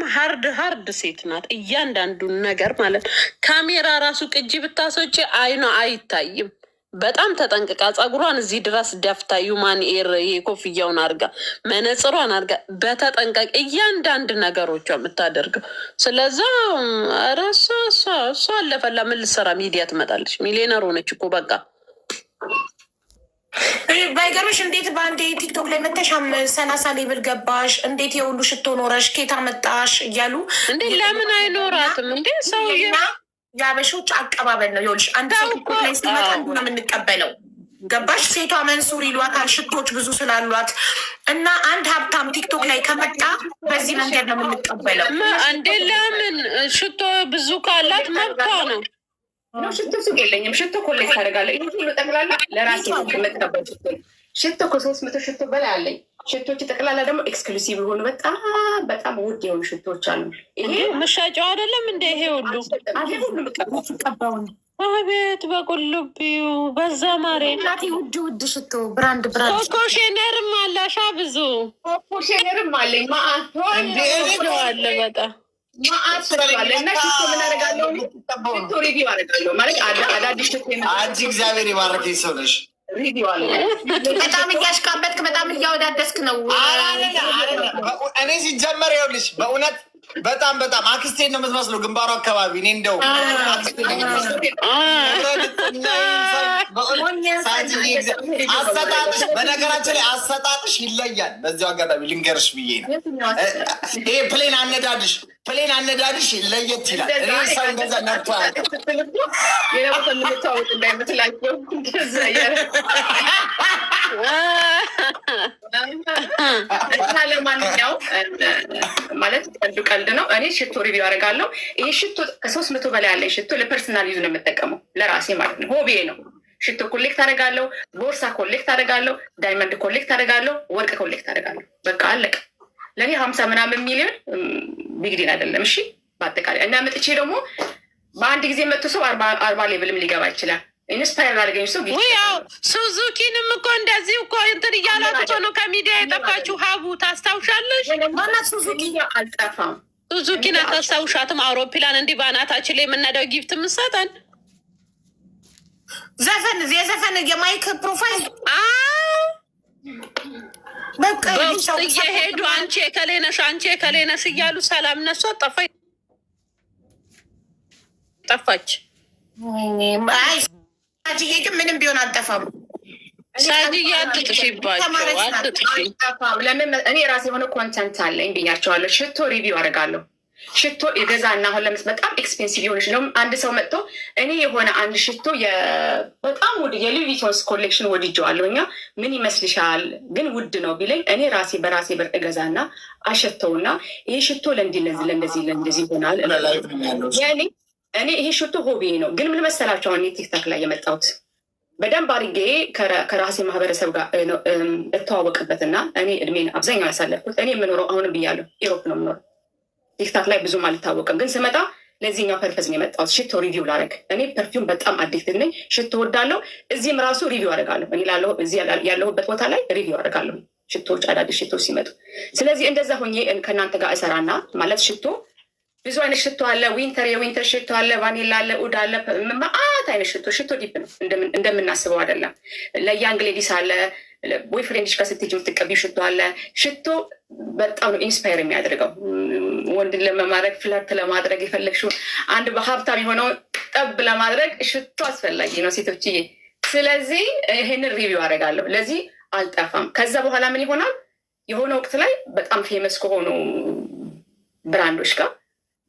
ሀርድ ሴት ናት። እያንዳንዱን ነገር ማለት ካሜራ ራሱ ቅጂ ብታሶች አይኗ አይታይም። በጣም ተጠንቅቃ ፀጉሯን እዚህ ድረስ ደፍታ ዩማን ኤር ኮፍያውን አርጋ መነጽሯን አርጋ በተጠንቀቅ እያንዳንድ ነገሮቿ የምታደርገው። ስለዛ ረሷ እሷ አለፈላ ምን ልትሰራ ሚዲያ ትመጣለች? ሚሊዮነር ሆነች እኮ በቃ። ባይገርምሽ እንዴት በአንዴ ቲክቶክ ላይ መተሻም 30 ሌብል ገባሽ? እንዴት የሁሉ ሽቶ ኖረሽ ኬታ መጣሽ እያሉ እንዴ ለምን አይኖራትም እንዴ? ሰው የአበሾች አቀባበል ነው። ይኸውልሽ አንድ ሰው ቲክቶክ ላይ ሲመጣ አንዱ ነው የምንቀበለው። ገባሽ? ሴቷ መንሱር ይሏታል ሽቶች ብዙ ስላሏት እና አንድ ሀብታም ቲክቶክ ላይ ከመጣ በዚህ መንገድ ነው የምንቀበለው። እንዴ ለምን ሽቶ ብዙ ካላት መብቷ ነው። ሽቶ ሱቅ የለኝም። ሽቶ ኮሌክት አደርጋለሁ። ይህ ሁሉ ጠቅላላ ለራሴ የምጠቀምበት ሽቶ ከ300 ሽቶ በላይ አለኝ። ሽቶች ጠቅላላ ደግሞ ኤክስክሉሲቭ የሆኑ በጣም ውድ የሆኑ ሽቶች አሉ። ይሄ መሻጫው አይደለም እንደ ይሄ ሁሉ ቀባውን አቤት በቁልቢው በዛ ማሬ እናቴ ውድ ሽቶ ብራንድ ኮኮሼነርም አላሻ ብዙ ኮኮሼነርም አለኝ አለ በጣም እና ሽቶ ምን አደርጋለሁ? ሽቶ ሪቪው አደርጋለሁ ማለት አዳዲስ ሽቶ አንቺ እግዚአብሔር የባረከኝ ሰው ነሽ። በጣም እያሽቃበትክ በጣም እያወዳደስክ ነው። እኔ ሲጀመር ይኸውልሽ በእውነት በጣም አክስቴን ነው የምትመስለው ግንባሩ አካባቢ። እኔ እንደው አሰጣጥሽ በነገራችን ላይ አሰጣጥሽ ይለያል። በዚሁ አጋጣሚ ልንገርሽ ብዬ ነው። ይሄ ፕሌን አነዳድሽ ለየት ይላል። እኔ ሰው እንደዛ ነርቶ ለማንኛው ማለት ቀልድ ነው። እኔ ሽቶ ሪቪው አደርጋለሁ። ይሄ ሽቶ ከ300 በላይ ያለኝ ሽቶ ለፐርሰናል ዩዝ ነው የምጠቀመው፣ ለራሴ ማለት ነው። ሆቤ ነው። ሽቶ ኮሌክት አደርጋለሁ፣ ቦርሳ ኮሌክት አደርጋለሁ፣ ዳይመንድ ኮሌክት አደርጋለሁ፣ ወርቅ ኮሌክት አደርጋለሁ። በቃ አለቀ። ለእኔ 50 ምናምን ሚሊዮን ቢግዲን አይደለም። እሺ በአጠቃላይ እና መጥቼ ደግሞ በአንድ ጊዜ መጥቶ ሰው 40 ሌብልም ሊገባ ይችላል። ኢንስፓየር አድርገኝ ሰው ያው ሱዙኪንም እኮ እንደዚህ እኮ እንትን እያላችሁ ነው ከሚዲያ የጠፋችሁ። ሀቡ ታስታውሻለሽ? ማናት ሱዙኪ? አልጠፋም። ሱዙኪን አታስታውሻትም? አውሮፕላን እንዲህ ባናታችን ላይ የምናደው ጊፍት ምሰጠን የዘፈን የማይክ ፕሮፋይል በውስጥ እየሄዱ አንቺ የከሌነሽ እያሉ ሰላም ነሷ ጠፋች። ሳጅዬ ግን ምንም ቢሆን አልጠፋም። ሳጅዬ አትጥፊባቸው። ለምን እኔ የራሴ የሆነ ኮንተንት አለኝ ብያቸዋለሁ። ሽቶ ሪቪው አደርጋለሁ። ሽቶ የገዛ እና አሁን በጣም ኤክስፔንሲቭ የሆነች ነው። አንድ ሰው መጥቶ እኔ የሆነ አንድ ሽቶ በጣም ውድ የሉዊ ቪቶንስ ኮሌክሽን ወድጀዋለሁ እኛ ምን ይመስልሻል ግን ውድ ነው ቢለኝ እኔ በራሴ ብር እገዛና አሸተውና ይሄ ሽቶ ለእንደዚህ ይሆናል። እኔ ይሄ ሽቶ ሆቤ ነው። ግን ምን መሰላቸው አሁን ቲክታክ ላይ የመጣሁት በደንብ አድርጌ ከራሴ ማህበረሰብ ጋር እተዋወቅበትና እኔ እድሜን አብዛኛው ያሳለፍኩት እኔ የምኖረው አሁንም ብያለሁ ኢሮፕ ነው የምኖረው። ቲክታክ ላይ ብዙም አልታወቅም። ግን ስመጣ ለዚህኛው ፐርፐዝ ነው የመጣሁት፣ ሽቶ ሪቪው ላደርግ። እኔ ፐርፊውም በጣም አዲክትድ ነኝ፣ ሽቶ ወዳለሁ። እዚህም ራሱ ሪቪው አደርጋለሁ። እኔ እዚህ ያለሁበት ቦታ ላይ ሪቪው አደርጋለሁ ሽቶዎች፣ አዳዲስ ሽቶዎች ሲመጡ። ስለዚህ እንደዛ ሆኜ ከእናንተ ጋር እሰራና ማለት ሽቶ ብዙ አይነት ሽቶ አለ። የዊንተር ሽቶ አለ፣ ቫኒላ አለ፣ ኡድ አለ፣ መአት አይነት ሽቶ ዲፕ ነው እንደምናስበው አይደለም። ለያንግ ሌዲስ አለ፣ ቦይ ፍሬንድሽ ጋር ስትሄጂ የምትቀቢው ሽቶ አለ። ሽቶ በጣም ነው ኢንስፓየር የሚያደርገው ወንድን ለመማድረግ ፍለርት ለማድረግ የፈለግሽው አንድ በሀብታም የሆነው ጠብ ለማድረግ ሽቶ አስፈላጊ ነው ሴቶችዬ። ስለዚህ ይህንን ሪቪው አደርጋለሁ። ለዚህ አልጠፋም። ከዛ በኋላ ምን ይሆናል የሆነ ወቅት ላይ በጣም ፌመስ ከሆኑ ብራንዶች ጋር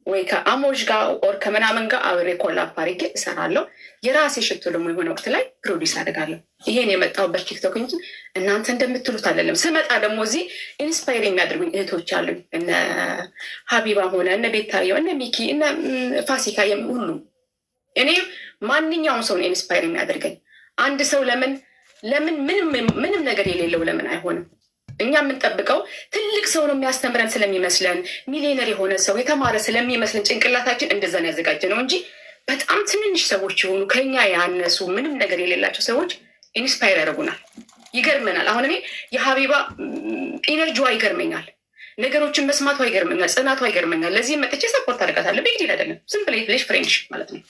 ወይ ከአሞች ጋር ኦር ከምናምን ጋር አብሬ ኮላፕ አድርጌ እሰራለሁ። የራሴ ሽቶ ደግሞ የሆነ ወቅት ላይ ፕሮዲስ አደርጋለሁ። ይሄን የመጣሁበት ቲክቶክ እንጂ እናንተ እንደምትሉት አይደለም። ስመጣ ደግሞ እዚህ ኢንስፓየር የሚያደርጉኝ እህቶች አሉኝ። እነ ሀቢባ ሆነ እነ ቤታየው እነ ሚኪ እነ ፋሲካ ሁሉም እኔ ማንኛውም ሰውን ኢንስፓየር የሚያደርገኝ አንድ ሰው ለምን ምንም ነገር የሌለው ለምን አይሆንም? እኛ የምንጠብቀው ትልቅ ሰው ነው የሚያስተምረን ስለሚመስለን ሚሊዮነር የሆነ ሰው የተማረ ስለሚመስለን ጭንቅላታችን እንደዛን ያዘጋጀ ነው እንጂ በጣም ትንንሽ ሰዎች የሆኑ ከኛ ያነሱ ምንም ነገር የሌላቸው ሰዎች ኢንስፓየር ያደርጉናል፣ ይገርመናል። አሁን እኔ የሀቢባ ኢነርጂዋ ይገርመኛል፣ ነገሮችን መስማቷ ይገርመኛል፣ ጽናቷ ይገርመኛል። ለዚህም መጥቼ ሰፖርት አደርጋታለሁ። ቢግ ዲል አይደለም፣ ዝም ብለሽ ፍሬንድሽፕ ማለት ነው።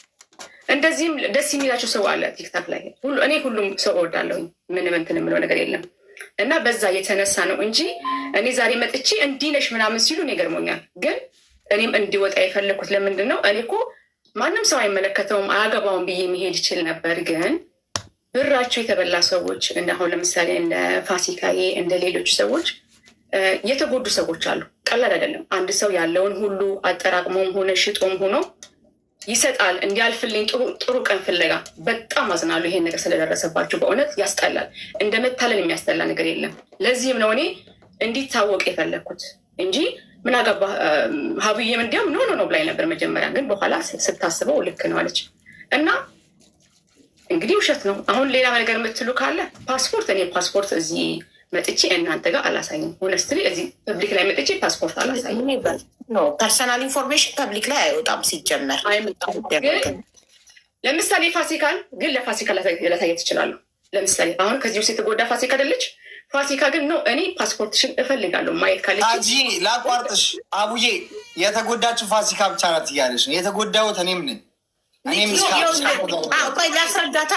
እንደዚህም ደስ የሚላቸው ሰው አለ ቲክታክ ላይ። እኔ ሁሉም ሰው እወዳለሁኝ፣ ምንም እንትን የምለው ነገር የለም። እና በዛ የተነሳ ነው እንጂ እኔ ዛሬ መጥቼ እንዲህ ነሽ ምናምን ሲሉ እኔ ገርሞኛል። ግን እኔም እንዲወጣ የፈለግኩት ለምንድን ነው? እኔ እኮ ማንም ሰው አይመለከተውም አያገባውም ብዬ መሄድ ይችል ነበር። ግን ብራቸው የተበላ ሰዎች እንደ አሁን ለምሳሌ እንደ ፋሲካዬ እንደ ሌሎች ሰዎች የተጎዱ ሰዎች አሉ። ቀላል አይደለም። አንድ ሰው ያለውን ሁሉ አጠራቅሞም ሆነ ሽጦም ሆኖ ይሰጣል እንዲያልፍልኝ ጥሩ ቀን ፍለጋ። በጣም አዝናለሁ ይሄን ነገር ስለደረሰባቸው፣ በእውነት ያስጠላል። እንደ መታለል የሚያስጠላ ነገር የለም። ለዚህም ነው እኔ እንዲታወቅ የፈለግኩት እንጂ ምን አገባ ሀብዬም እንዲያም ኖ ብላኝ ነበር መጀመሪያ። ግን በኋላ ስታስበው ልክ ነው አለች እና እንግዲህ ውሸት ነው። አሁን ሌላ ነገር የምትሉ ካለ ፓስፖርት፣ እኔ ፓስፖርት እዚህ መጥቼ እናንተ ጋር አላሳይም። ሆነስትሊ እዚህ ፐብሊክ ላይ መጥቼ ፓስፖርት አላሳይም። ፐርሰናል ኢንፎርሜሽን ፐብሊክ ላይ አይወጣም ሲጀመር። ለምሳሌ ፋሲካን ግን ለፋሲካ ላሳየት ትችላለሁ። ለምሳሌ አሁን ከዚህ ውስጥ የተጎዳ ፋሲካ አይደለች። ፋሲካ ግን ነው እኔ ፓስፖርትሽን እፈልጋለሁ ማየት ካለች ላቋርጥሽ። አቡዬ የተጎዳችው ፋሲካ ብቻ ናት እያለች ነው። የተጎዳሁት እኔም ነኝ። ላስረዳታ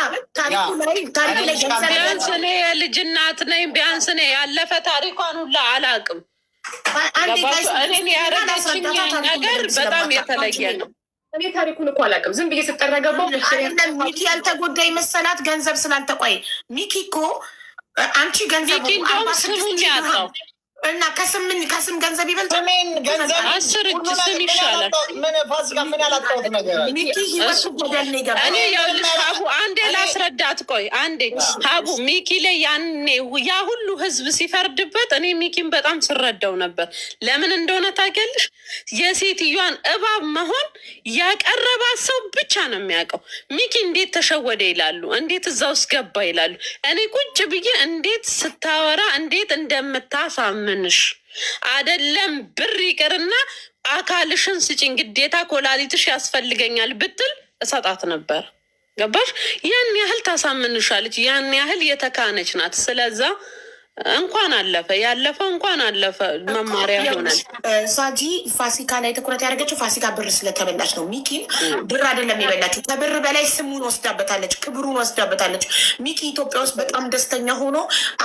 ቢያንስ እኔ የልጅ እናት ነኝ። ቢያንስ እኔ ያለፈ ታሪኳን ሁላ አላውቅም። እኔን ያረዳችኝ ነገር በጣም የተለየ ነው። እኔ ታሪኩን እኮ አላውቅም። ዝም ብዬ ስጠራ ገባሁ። ሚኪ ያልተጎዳ መሰላት ገንዘብ ስላልተቆይ። ሚኪ እኮ አንቺ ገንዘብ እንደውም ስሙን ያጣው እና ከስም ገንዘብ ይበልጥ ገንዘብ 10 እጅ ስም ይሻላል። ምን ፋሲካ ምን ያላጣሁት ነገር አለ? እኔ ይኸውልሽ ሀቡ አንዴ ላስረዳት። ቆይ አንዴ ሀቡ ሚኪ ላይ ያኔ ያ ሁሉ ህዝብ ሲፈርድበት እኔ ሚኪን በጣም ስረዳው ነበር። ለምን እንደሆነ ታውቂያለሽ? የሴትዮዋን እባብ መሆን ያቀረባት ሰው ብቻ ነው የሚያውቀው። ሚኪ እንዴት ተሸወደ ይላሉ፣ እንዴት እዛ ውስጥ ገባ ይላሉ። እኔ ቁጭ ብዬ እንዴት ስታወራ እንዴት እንደምታሳምንሽ አይደለም ብር ይቅርና አካልሽን ስጭኝ ግዴታ ኮላሊትሽ ያስፈልገኛል ብትል እሰጣት ነበር። ገባሽ? ያን ያህል ታሳምንሻለች። ያን ያህል የተካነች ናት። ስለዛ እንኳን አለፈ ያለፈው እንኳን አለፈ መማሪያ ሆናል። ሳጂ ፋሲካ ላይ ትኩረት ያደረገችው ፋሲካ ብር ስለተበላች ነው። ሚኪን ብር አይደለም የበላችው፣ ከብር በላይ ስሙን ወስዳበታለች፣ ክብሩን ወስዳበታለች። ሚኪ ኢትዮጵያ ውስጥ በጣም ደስተኛ ሆኖ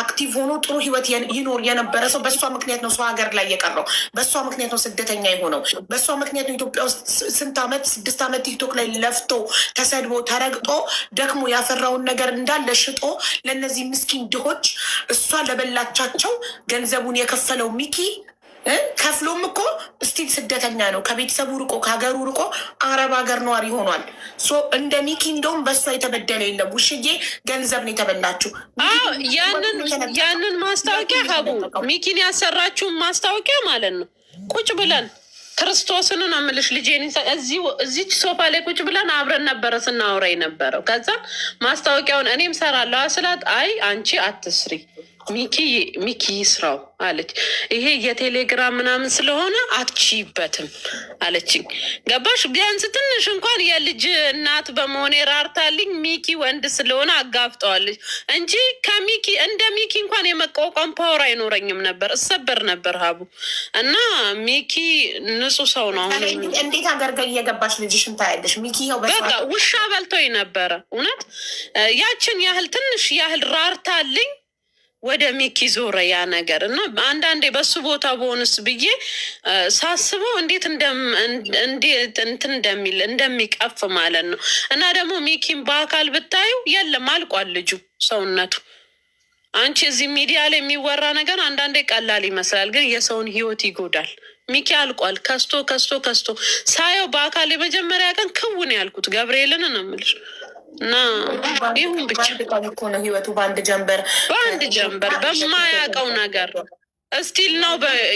አክቲቭ ሆኖ ጥሩ ህይወት ይኖር የነበረ ሰው በእሷ ምክንያት ነው ሰው ሀገር ላይ የቀረው። በእሷ ምክንያት ነው ስደተኛ የሆነው። በእሷ ምክንያት ነው ኢትዮጵያ ውስጥ ስንት ዓመት 6 ዓመት ቲክቶክ ላይ ለፍቶ ተሰድቦ ተረግጦ ደክሞ ያፈራውን ነገር እንዳለ ሽጦ ለእነዚህ ምስኪን ድሆች እሷ በላቻቸው ገንዘቡን የከፈለው ሚኪ ከፍሎም እኮ ስቲል ስደተኛ ነው። ከቤተሰቡ ርቆ ከሀገሩ ርቆ አረብ ሀገር ነዋሪ ሆኗል። እንደ ሚኪ እንደውም በእሷ የተበደለ የለም። ውሽዬ ገንዘብ ነው የተበላችው። ያንን ማስታወቂያ ሀቡ ሚኪን ያሰራችውን ማስታወቂያ ማለት ነው ቁጭ ብለን ክርስቶስን ነው የምልሽ ልጄን እዚች ሶፋ ላይ ቁጭ ብለን አብረን ነበረ ስናወራ የነበረው። ከዛ ማስታወቂያውን እኔም ሰራለሁ ስላት አይ አንቺ አትስሪ ሚኪ ስራው አለች። ይሄ የቴሌግራም ምናምን ስለሆነ አትችይበትም አለችኝ። ገባሽ? ቢያንስ ትንሽ እንኳን የልጅ እናት በመሆኔ ራርታልኝ ሚኪ ወንድ ስለሆነ አጋፍጠዋለች እንጂ ከሚኪ እንደ ሚኪ እንኳን የመቋቋም ፓወር አይኖረኝም ነበር፣ እሰበር ነበር ሀቡ። እና ሚኪ ንጹህ ሰው ነው። አሁን እንዴት አገርገ እየገባሽ ልጅሽን ታያለሽ። ሚኪ በቃ ውሻ በልቶኝ ነበረ እውነት። ያችን ያህል ትንሽ ያህል ራርታልኝ ወደ ሚኪ ዞረ ያ ነገር። እና አንዳንዴ በሱ ቦታ በሆንስ ብዬ ሳስበው እንዴት እንትን እንደሚቀፍ ማለት ነው። እና ደግሞ ሚኪን በአካል ብታዩ የለም አልቋል ልጁ ሰውነቱ። አንቺ እዚህ ሚዲያ ላይ የሚወራ ነገር አንዳንዴ ቀላል ይመስላል፣ ግን የሰውን ህይወት ይጎዳል። ሚኪ አልቋል። ከስቶ ሳየው በአካል የመጀመሪያ ቀን ክውን ያልኩት ገብርኤልን ነው የምልሽ። እና ይሁን ብቻ ነው ህይወቱ በአንድ ጀንበር በማያውቀው ነገር እስቲል ነው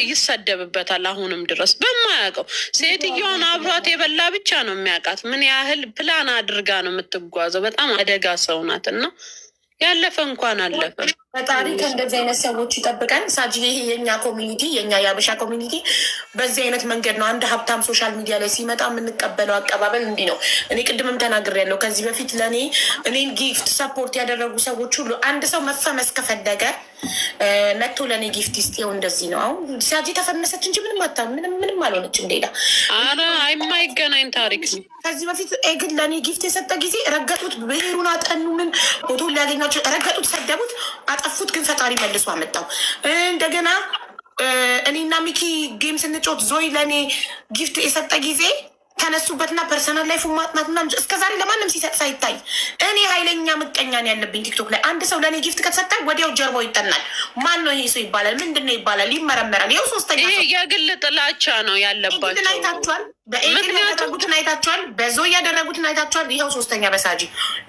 ይሰደብበታል። አሁንም ድረስ በማያውቀው ሴትዮዋን አብሯት የበላ ብቻ ነው የሚያውቃት። ምን ያህል ፕላን አድርጋ ነው የምትጓዘው። በጣም አደጋ ሰው ናት። እና ያለፈ እንኳን አለፈ። ፈጣሪ ከእንደዚህ አይነት ሰዎች ይጠብቀን። ሳጂ ይሄ የኛ ኮሚኒቲ የኛ የአበሻ ኮሚኒቲ በዚህ አይነት መንገድ ነው። አንድ ሀብታም ሶሻል ሚዲያ ላይ ሲመጣ የምንቀበለው አቀባበል እንዲህ ነው። እኔ ቅድምም ተናግሬያለሁ። ከዚህ በፊት እኔን ጊፍት ሰፖርት ያደረጉ ሰዎች ሁሉ አንድ ሰው መፈመስ ከፈለገ መጥቶ ለእኔ ጊፍት ይስጤው። እንደዚህ ነው። አሁን ሳጂ ተፈመሰች እንጂ ምንም አልሆነችም። ሌላ የማይገናኝ ታሪክ ነው። ከዚህ በፊት ግን ለእኔ ጊፍት የሰጠ ጊዜ ረገጡት፣ ብሄሩን አጠኑ፣ ምን ፎቶ ሊያገኛቸው ረገጡት፣ ሰደቡት፣ አጠፉት። ግን ፈጣሪ መልሶ አመጣው። እንደገና እኔና ሚኪ ጌም ስንጮት ዞይ ለእኔ ጊፍት የሰጠ ጊዜ ተነሱበትና ፐርሰናል ላይፉ ማጥናትና እስከዛሬ ለማንም ሲሰጥ ሳይታይ እኔ ኃይለኛ ምቀኛን ያለብኝ ቲክቶክ ላይ አንድ ሰው ለእኔ ጊፍት ከተሰጠ ወዲያው ጀርባው ይጠናል። ማን ነው ይሄ ሰው ይባላል። ምንድን ነው ይባላል፣ ይመረመራል። ይኸው ሶስተኛ የግል ጥላቻ ነው ያለባቸው። አይታችኋል፣ በኤግል ያደረጉትን አይታችኋል፣ በዞ ያደረጉትን አይታችኋል። ይኸው ሶስተኛ በሳጂ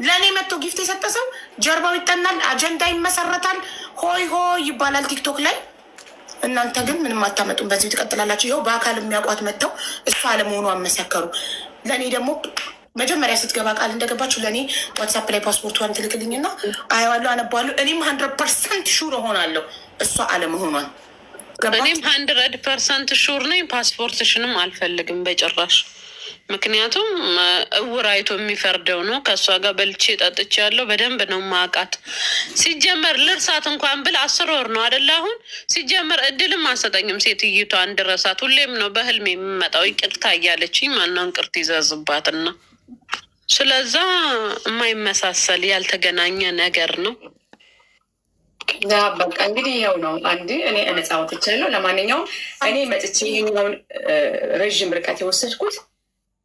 ለእኔ መጥቶ ጊፍት የሰጠ ሰው ጀርባው ይጠናል፣ አጀንዳ ይመሰረታል፣ ሆይ ሆይ ይባላል ቲክቶክ ላይ። እናንተ ግን ምንም አታመጡም። በዚህ ትቀጥላላችሁ። ይኸው በአካል የሚያውቋት መጥተው እሷ አለመሆኑ አመሰከሩ። ለእኔ ደግሞ መጀመሪያ ስትገባ ቃል እንደገባችሁ ለእኔ ዋትሳፕ ላይ ፓስፖርቷን ትልክልኝና አየዋለሁ፣ አነባዋለሁ። እኔም 100% ሹር እሆናለሁ እሷ አለመሆኗን። እኔም 100% ሹር ነኝ። ፓስፖርትሽንም አልፈልግም በጭራሽ። ምክንያቱም እውር አይቶ የሚፈርደው ነው። ከእሷ ጋር በልቼ ጠጥቼ ያለው በደንብ ነው ማቃት። ሲጀመር ልርሳት እንኳን ብል 10 ወር ነው አደለ? አሁን ሲጀመር እድልም አሰጠኝም ሴትዮቷ እንድረሳት። ሁሌም ነው በህልም የምመጣው ይቅርታ እያለችኝ ማናውን ቅርት ይዘዝባትና ስለዛ የማይመሳሰል ያልተገናኘ ነገር ነው። በቃ እንግዲህ ይኸው ነው። አንድ እኔ ነፃ ወጥቻለሁ። ለማንኛውም እኔ መጥቼ ይኸኛውን ረዥም ርቀት የወሰድኩት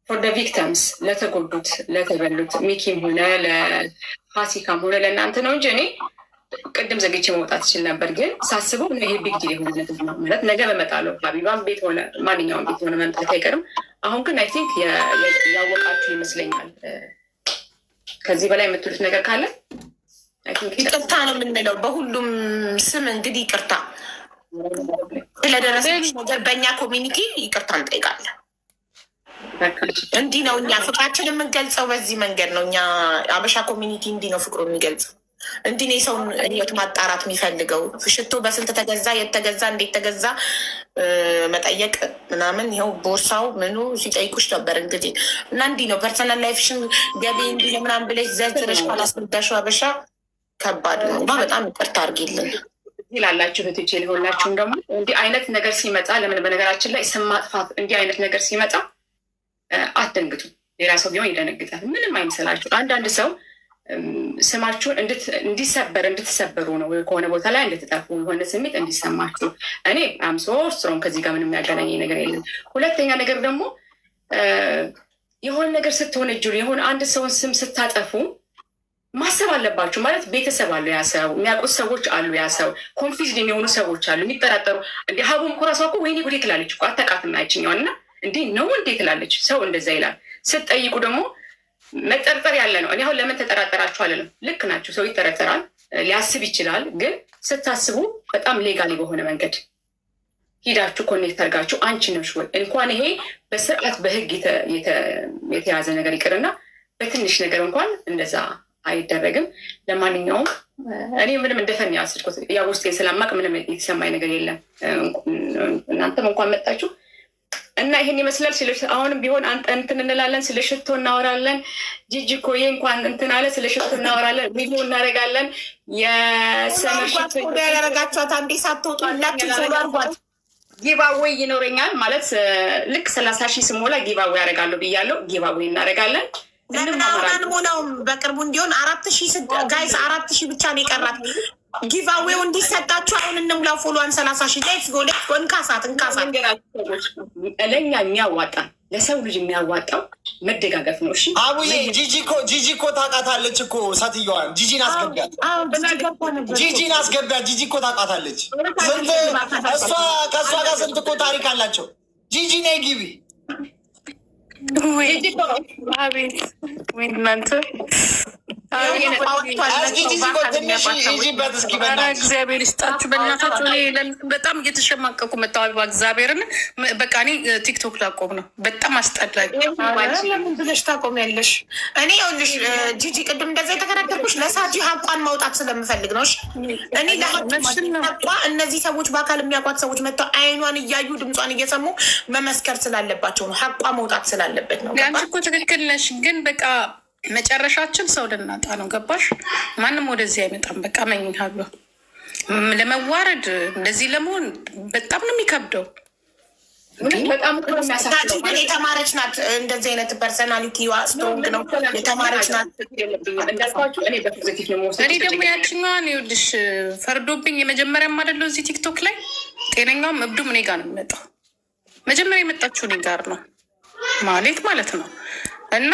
ፎር ደ ቪክተምስ ለተጎዱት ለተበሉት ሚኪም ሆነ ለፋሲካም ሆነ ለእናንተ ነው እንጂ እኔ ቅድም ዘግቼ መውጣት ይችል ነበር። ግን ሳስበው ይሄ ቢግ ዲል የሆነ ነገር ነው ማለት ነገ በመጣለው ሀቢባም ቤት ሆነ ማንኛውም ቤት ሆነ መምጣት አይቀርም። አሁን ግን አይ ቲንክ ያወቃችሁ ይመስለኛል። ከዚህ በላይ የምትሉት ነገር ካለ ይቅርታ ነው የምንለው በሁሉም ስም። እንግዲህ ይቅርታ ስለደረሰች ነገር በእኛ ኮሚኒቲ ይቅርታ እንጠይቃለን። እንዲህ ነው እኛ ፍቅራችን የምንገልጸው፣ በዚህ መንገድ ነው። እኛ አበሻ ኮሚኒቲ እንዲህ ነው ፍቅሩ የሚገልጸው። እንዲህ ነው የሰውን ህይወት ማጣራት የሚፈልገው። ሽቶ በስንት ተገዛ፣ የት ተገዛ፣ እንዴት ተገዛ መጠየቅ ምናምን። ይኸው ቦርሳው ምኑ ሲጠይቁሽ ነበር እንግዲህ። እና እንዲህ ነው ፐርሰናል ላይፍሽን ገቢ እንዲህ ምናምን ብለሽ ዘርዝረሽ ካላስረዳሽው አበሻ ከባድ ነው። እና በጣም ይቅርታ አድርጊልን ይላላችሁ እህቶቼ። ሊሆንላችሁም ደግሞ እንዲህ አይነት ነገር ሲመጣ ለምን በነገራችን ላይ ስም ማጥፋት እንዲህ አይነት ነገር ሲመጣ አትደንግጡ። ሌላ ሰው ቢሆን ይደነግጣል። ምንም አይመስላችሁ። አንዳንድ ሰው ስማችሁን እንድትሰበሩ ነው ከሆነ ቦታ ላይ እንድትጠፉ የሆነ ስሜት እንዲሰማችሁ። እኔ አምሶ ስትሮንግ ከዚህ ጋር ምንም የሚያገናኘኝ ነገር የለም። ሁለተኛ ነገር ደግሞ የሆነ ነገር ስትሆነጅሩ የሆነ አንድ ሰውን ስም ስታጠፉ ማሰብ አለባችሁ። ማለት ቤተሰብ አሉ፣ ያ ሰው የሚያውቁት ሰዎች አሉ፣ ያ ሰው ኮንፊዝድ የሚሆኑ ሰዎች አሉ፣ የሚጠራጠሩ። እንዲ ሀቡም እኮ ራሷ እኮ ወይኔ ጉዴ ትላለች እኮ አታውቃትም ያችኛዋን እና እንዴ ነው እንዴ ትላለች። ሰው እንደዛ ይላል። ስትጠይቁ ደግሞ መጠርጠር ያለ ነው። እኔ አሁን ለምን ተጠራጠራችሁ አለንም። ልክ ናቸው። ሰው ይጠረጠራል፣ ሊያስብ ይችላል። ግን ስታስቡ በጣም ሌጋሊ በሆነ መንገድ ሂዳችሁ ኮኔክት አድርጋችሁ አንቺ ነሽ ወይ እንኳን ይሄ በስርዓት በህግ የተያዘ ነገር ይቅርና በትንሽ ነገር እንኳን እንደዛ አይደረግም። ለማንኛውም እኔ ምንም እንደፈን ያስድኩት ያ ውስጤን ስለማቅ ምንም የተሰማኝ ነገር የለም። እናንተም እንኳን መጣችሁ እና ይሄን ይመስላል። አሁንም ቢሆን እንትን እንላለን፣ ስለ ሽቶ እናወራለን። ጂጂ ኮዬ እንኳን እንትን አለ፣ ስለ ሽቶ እናወራለን፣ ቪዲዮ እናደርጋለን። የሰመር ሽቶ ያደረጋችኋት አንዴ ሳትወጡ ሁላችሁ ዞሎ አርጓት። ጊቫዌይ ይኖረኛል ማለት ልክ 30,000 ስሞላ ጊቫዌይ ያደርጋለሁ ብያለሁ። ጊቫዌይ እናደርጋለን። አንሞላውም በቅርቡ እንዲሆን 4,000 ጋይስ 4,000 ብቻ ነው የቀራት። ጊቫዌው እንዲሰጣችሁ አሁን እንሙላው። ፎሎዋን 30,000 ሌትስ ጎ እንካሳት። ለእኛ የሚያዋጣ ለሰው ልጅ የሚያዋጣው መደጋገፍ ነው። እሺ አቡዬ ጂጂ እኮ ታውቃታለች እኮ ሴትዮዋን። ጂጂን አስገቢያት፣ ጂጂን አስገቢያት። ጂጂ እኮ ታውቃታለች። ከእሷ ጋር ስንት እኮ ታሪክ አላቸው። ጂጂ ነይ ግቢ። እናንተ እግዚአብሔር ይስጣችሁ በእናታችሁ። በጣም እየተሸማቀቁ መጣሁ። አቢባ እግዚአብሔርን በቃ እኔ ቲክቶክ ላቆም ነው። በጣም አስጠላኝ። ለምን ብለሽ ታቆሚያለሽ? እኔ ይኸውልሽ ጂጂ ቅድም እንደዛ የተከራከርኩሽ ለሳጂ ሀቋን ማውጣት ስለምፈልግ ነው። እኔ ለሀቋ እነዚህ ሰዎች በአካል የሚያውቋት ሰዎች መጥተው አይኗን እያዩ ድምጿን እየሰሙ መመስከር ስላለባቸው ነው። ሀቋ መውጣት ስላለበት ነው። አንቺ እኮ ትክክል ነሽ፣ ግን በቃ መጨረሻችን ሰው ልናጣ ነው። ገባሽ? ማንም ወደዚህ አይመጣም። በቃ መኝታ ለመዋረድ እንደዚህ ለመሆን በጣም ነው የሚከብደው። በጣም ግን የተማረች ናት። እንደዚህ አይነት ፐርሰናሊቲዋ ስትሮንግ ነው። የተማረች ናት። እኔ ደግሞ ያችኛዋን ይኸውልሽ ፈርዶብኝ የመጀመሪያም አይደለው እዚህ ቲክቶክ ላይ ጤነኛውም እብዱም እኔ ጋር ነው የሚመጣው። መጀመሪያ የመጣችው እኔ ጋር ነው ማለት ነው። እና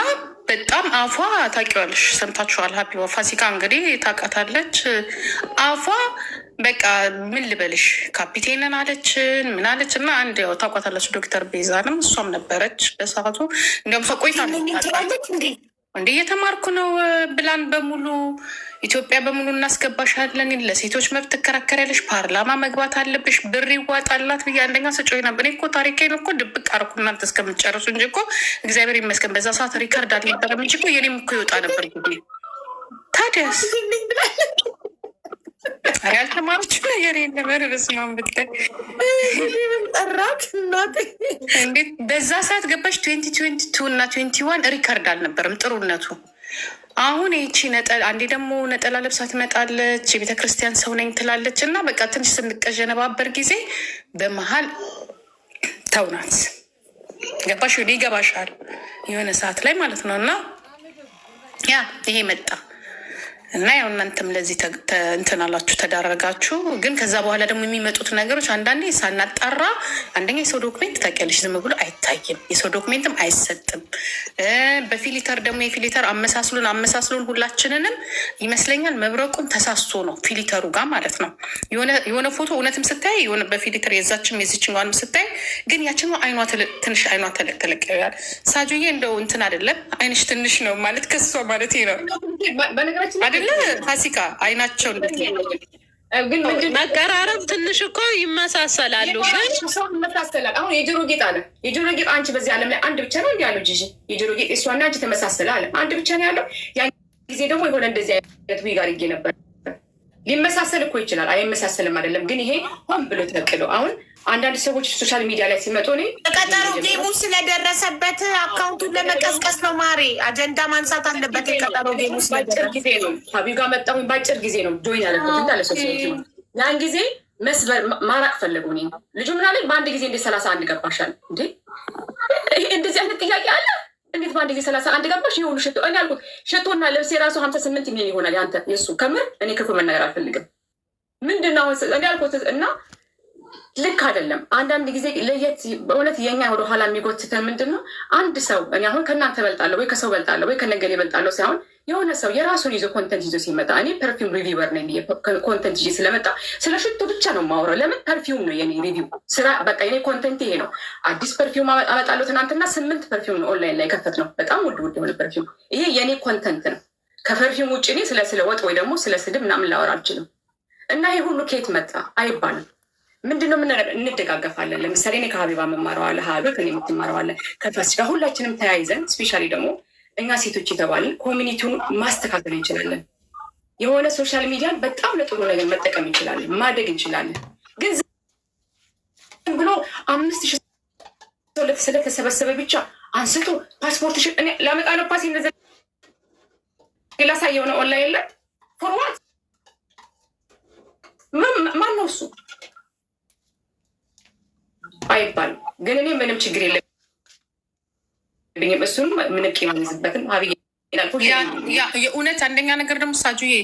በጣም አፏ ታውቂዋለሽ፣ ሰምታችኋል። ሀቢባ ፋሲካ እንግዲህ ታውቃታለች። አፏ በቃ ምን ልበልሽ ካፒቴንን አለችን ምን አለች። እና አንድ ያው ታውቃታለች ዶክተር ቤዛንም እሷም ነበረች በሰዓቱ። እንዲያውም ሰቆይታ እንዴ እየተማርኩ ነው ብላን በሙሉ ኢትዮጵያ በሙሉ እናስገባሻለን፣ ለሴቶች መብት ትከራከሪያለሽ፣ ፓርላማ መግባት አለብሽ፣ ብር ይዋጣላት ብዬ አንደኛ ስጮኝ ነበር። እኔ እኮ ታሪኬን እኮ ድብቅ አርኩ እናንተ እስከምትጨርሱ እንጂ እኮ እግዚአብሔር ይመስገን በዛ ሰዓት ሪከርድ አልነበረም እንጂ እኮ የኔም እኮ ይወጣ ነበር። ታዲያስ ያልተማረች ነገር የለበር በስማን ብታይ ጠራት እናት እንዴት በዛ ሰዓት ገባሽ? 2022 እና 21 ሪከርድ አልነበረም ጥሩነቱ። አሁን ይቺ አንዴ ደግሞ ነጠላ ለብሳ ትመጣለች፣ የቤተ ክርስቲያን ሰው ነኝ ትላለች። እና በቃ ትንሽ ስንቀዠነባበር ጊዜ በመሀል ተውናት። ገባሽ? ወደ ይገባሻል የሆነ ሰዓት ላይ ማለት ነው። እና ያ ይሄ መጣ እና ያው እናንተም ለዚህ እንትን አላችሁ ተዳረጋችሁ። ግን ከዛ በኋላ ደግሞ የሚመጡት ነገሮች አንዳንዴ ሳናጣራ፣ አንደኛ የሰው ዶክሜንት ታውቂያለሽ ዝም ብሎ አይታይም፣ የሰው ዶክሜንትም አይሰጥም። በፊሊተር ደግሞ የፊሊተር አመሳስሉን ሁላችንንም ይመስለኛል መብረቁም ተሳስቶ ነው ፊሊተሩ ጋር ማለት ነው። የሆነ ፎቶ እውነትም ስታይ የሆነ በፊሊተር የዛችም የዚችኛዋንም ስታይ ግን ያችን ትንሽ አይኗ ተለቅ ያል ሳጁዬ እንደው እንትን አይደለም አይንሽ ትንሽ ነው ማለት ከሷ ማለት ነው አይደለ ፋሲካ አይናቸው ግን መቀራረብ ትንሽ እኮ ይመሳሰላሉ። ግን ሰው ይመሳሰላል። አሁን የጆሮ ጌጥ አለ። የጆሮ ጌጥ አንቺ በዚህ ዓለም ላይ አንድ ብቻ ነው እንዲ ያለው ጂጂ የጆሮ ጌጥ እሷና አንቺ ተመሳሰለ አለ። አንድ ብቻ ነው ያለው። ያን ጊዜ ደግሞ የሆነ እንደዚህ አይነት ዊግ አድርጌ ነበር። ሊመሳሰል እኮ ይችላል፣ አይመሳሰልም አይደለም። ግን ይሄ ሆን ብሎ ተቀደው አሁን አንዳንድ ሰዎች ሶሻል ሚዲያ ላይ ሲመጡ እኔ ቀጠሮ ጌሙ ስለደረሰበት አካውንቱን ለመቀስቀስ ነው። ማሬ አጀንዳ ማንሳት አለበት። የቀጠሮ ጌሙ በአጭር ጊዜ ነው ሀቢብ ጋር መጣሁኝ። በአጭር ጊዜ ነው ጆይን ያለበት እንዳለ ሶሳይቲ ነው። ያን ጊዜ መስበር ማራቅ ፈለጉ። እኔ ልጁ ምናለኝ በአንድ ጊዜ እንዴት 31 ገባሻል እንዴ? እንደዚህ አይነት ጥያቄ አለ? እንዴት በአንድ ጊዜ 31 ገባሽ? የሆኑ ሽቶ እኔ አልኩት ሽቶና ልብስ የራሱ 58 ሚሊዮን ይሆናል። ያንተ የሱ ከምር እኔ ክፉ መናገር አልፈልግም። ምንድነው እኔ አልኩት እና ልክ አይደለም። አንዳንድ ጊዜ ለየት በእውነት የኛ ወደ ኋላ የሚጎትተን ምንድን ነው? አንድ ሰው እኔ አሁን ከእናንተ በልጣለሁ ወይ ከሰው በልጣለሁ ወይ ከነገሌ በልጣለሁ ሳይሆን የሆነ ሰው የራሱን ይዞ ኮንተንት ይዞ ሲመጣ እኔ ፐርፊውም ሪቪወር ነኝ። ኮንተንት ይዤ ስለመጣ ስለ ሽቶ ብቻ ነው የማወራው። ለምን ፐርፊውም ነው የኔ ሪቪው ስራ። በቃ የኔ ኮንተንት ይሄ ነው። አዲስ ፐርፊውም አመጣለሁ። ትናንትና 8 ፐርፊውም ነው ኦንላይን ላይ ከፈት ነው። በጣም ውድ የሆነ ፐርፊውም። ይሄ የኔ ኮንተንት ነው። ከፐርፊውም ውጭ እኔ ስለ ወጥ ወይ ደግሞ ስለ ስድብ ምናምን ላወራ አልችልም። እና ይሄ ሁሉ ከየት መጣ አይባልም። ምንድነው እንደጋገፋለን። ለምሳሌ እኔ ከሀቢባ መማረዋለ፣ ሀቢብ ከኔ የምትማረዋለ፣ ከፋሲካ ሁላችንም ተያይዘን ስፔሻሊ ደግሞ እኛ ሴቶች የተባልን ኮሚኒቲውን ማስተካከል እንችላለን። የሆነ ሶሻል ሚዲያን በጣም ለጥሩ ነገር መጠቀም እንችላለን፣ ማደግ እንችላለን። ግን ዝም ብሎ 5000 ሰው ስለተሰበሰበ ብቻ አንስቶ ፓስፖርት እኔ ላመጣ ነው ፓስ እንደዚ ላሳየው ነው ኦንላይን ላይ ፎርዋት ማን ነው እሱ አይባልም። ግን እኔ ምንም ችግር የለብኝም። እሱን ምንም ቂማዝበትም ሀብዬ የእውነት አንደኛ ነገር ደግሞ ሳጁዬ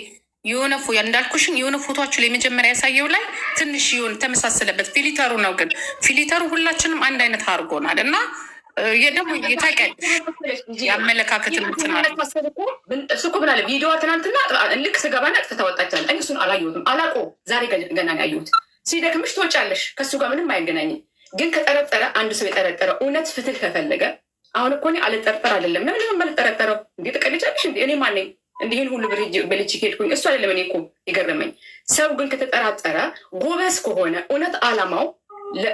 የሆነ እንዳልኩሽን የሆነ ፎቶችሁ ላይ መጀመሪያ ያሳየው ላይ ትንሽ የሆነ ተመሳሰለበት ፊሊተሩ ነው። ግን ፊሊተሩ ሁላችንም አንድ አይነት አድርጎናል እና ደግሞ የታውቂያለሽ የአመለካከት እሱ እኮ ብላለ ቪዲዮ ትናንትና ልክ ስገባና ጥፍታ ወጣቻለ። እሱን አላየሁትም አላቆ ዛሬ ገና ያየሁት። ሲደክምሽ ትወጫለሽ። ከእሱ ጋር ምንም አይገናኝም። ግን ከጠረጠረ አንድ ሰው የጠረጠረ እውነት ፍትህ ከፈለገ አሁን እኮ እኔ አልጠርጠር አይደለም ለምን አልጠረጠረው እንዴ ትቀልጃለሽ እንዴ? እኔ ማነኝ እንዲህን ሁሉ በልቼ ሄድኩኝ? እሱ አይደለም እኔ እኮ የገረመኝ። ሰው ግን ከተጠራጠረ ጎበዝ ከሆነ እውነት አላማው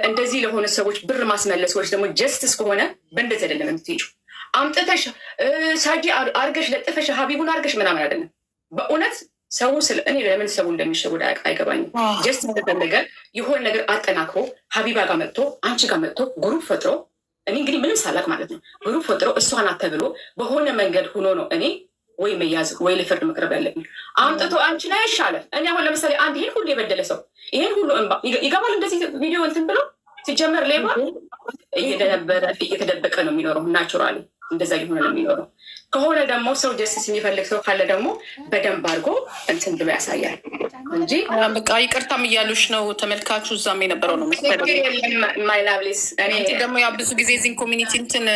እንደዚህ ለሆነ ሰዎች ብር ማስመለስ ወይስ ደግሞ ጀስትስ ከሆነ በእንደዚህ አይደለም የምትሄጂው። አምጥተሽ ሳጂ አርገሽ ለጥፈሽ ሀቢቡን አርገሽ ምናምን አይደለም። በእውነት ሰው እኔ ለምን ሰው እንደሚሸወድ አይገባኝም። ጀስት እንደፈለገ የሆነ ነገር አጠናክሮ ሀቢባ ጋር መጥቶ አንቺ ጋር መጥቶ ግሩፕ ፈጥሮ እኔ እንግዲህ ምንም ሳላቅ ማለት ነው ግሩፕ ፈጥሮ እሷ ናት ተብሎ በሆነ መንገድ ሆኖ ነው እኔ ወይ መያዝ ወይ ለፍርድ መቅረብ ያለብኝ። አምጥቶ አንቺ ላይ ይሻለ። እኔ አሁን ለምሳሌ አንድ ይሄን ሁሉ የበደለ ሰው ይሄን ሁሉ እንባ ይገባል እንደዚህ ቪዲዮ እንትን ብሎ ሲጀመር ሌባ እየደነበረ እየተደበቀ ነው የሚኖረው። ናቹራሊ እንደዛ እየሆነ ነው የሚኖረው። ከሆነ ደግሞ ሰው ጀስቲስ የሚፈልግ ሰው ካለ ደግሞ በደንብ አድርጎ እንትን ብሎ ያሳያል እንጂ በቃ ይቅርታም እያሉሽ ነው ተመልካቹ። እዛም የነበረው ነው ማይ ላቭሊስ። እኔ ደግሞ ያው ብዙ ጊዜ እዚህን ኮሚኒቲ እንትን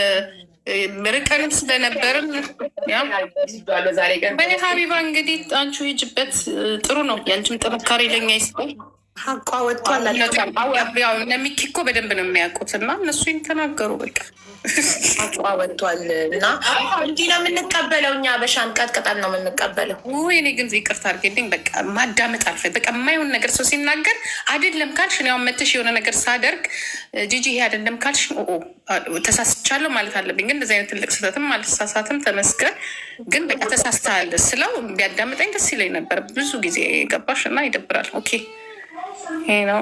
ርቀንም ስለነበርን ዛሬ ቀን ሀቢባ እንግዲህ አንቺ ሂጅበት ጥሩ ነው። ያንቺም ጥንካሬ ለኛ ይስጠው። ሀቋ ወጥቷል። እነ ሚኪ እኮ በደንብ ነው የሚያውቁት እና እነሱ ይተናገሩ በቃ ሀቋ ወጥቷል። እና እንዲህ ነው የምንቀበለው እኛ በሻን ቀጥቀጣል ነው የምንቀበለው። እኔ ግን ይቅርታ አድርጌልኝ በቃ ማዳመጥ አልፈ በቃ የማይሆን ነገር ሰው ሲናገር አይደለም ካልሽ እኔ አሁን መተሽ የሆነ ነገር ሳደርግ ጂጂ ይሄ አይደለም ካልሽ ተሳስቻለሁ ማለት አለብኝ። ግን እንደዚህ አይነት ትልቅ ስህተትም አልተሳሳትም ተመስገን። ግን በቃ ተሳስተሃል ስለው ቢያዳምጠኝ ደስ ይለኝ ነበር። ብዙ ጊዜ ገባሽ እና ይደብራል። ኦኬ ይሄ ነው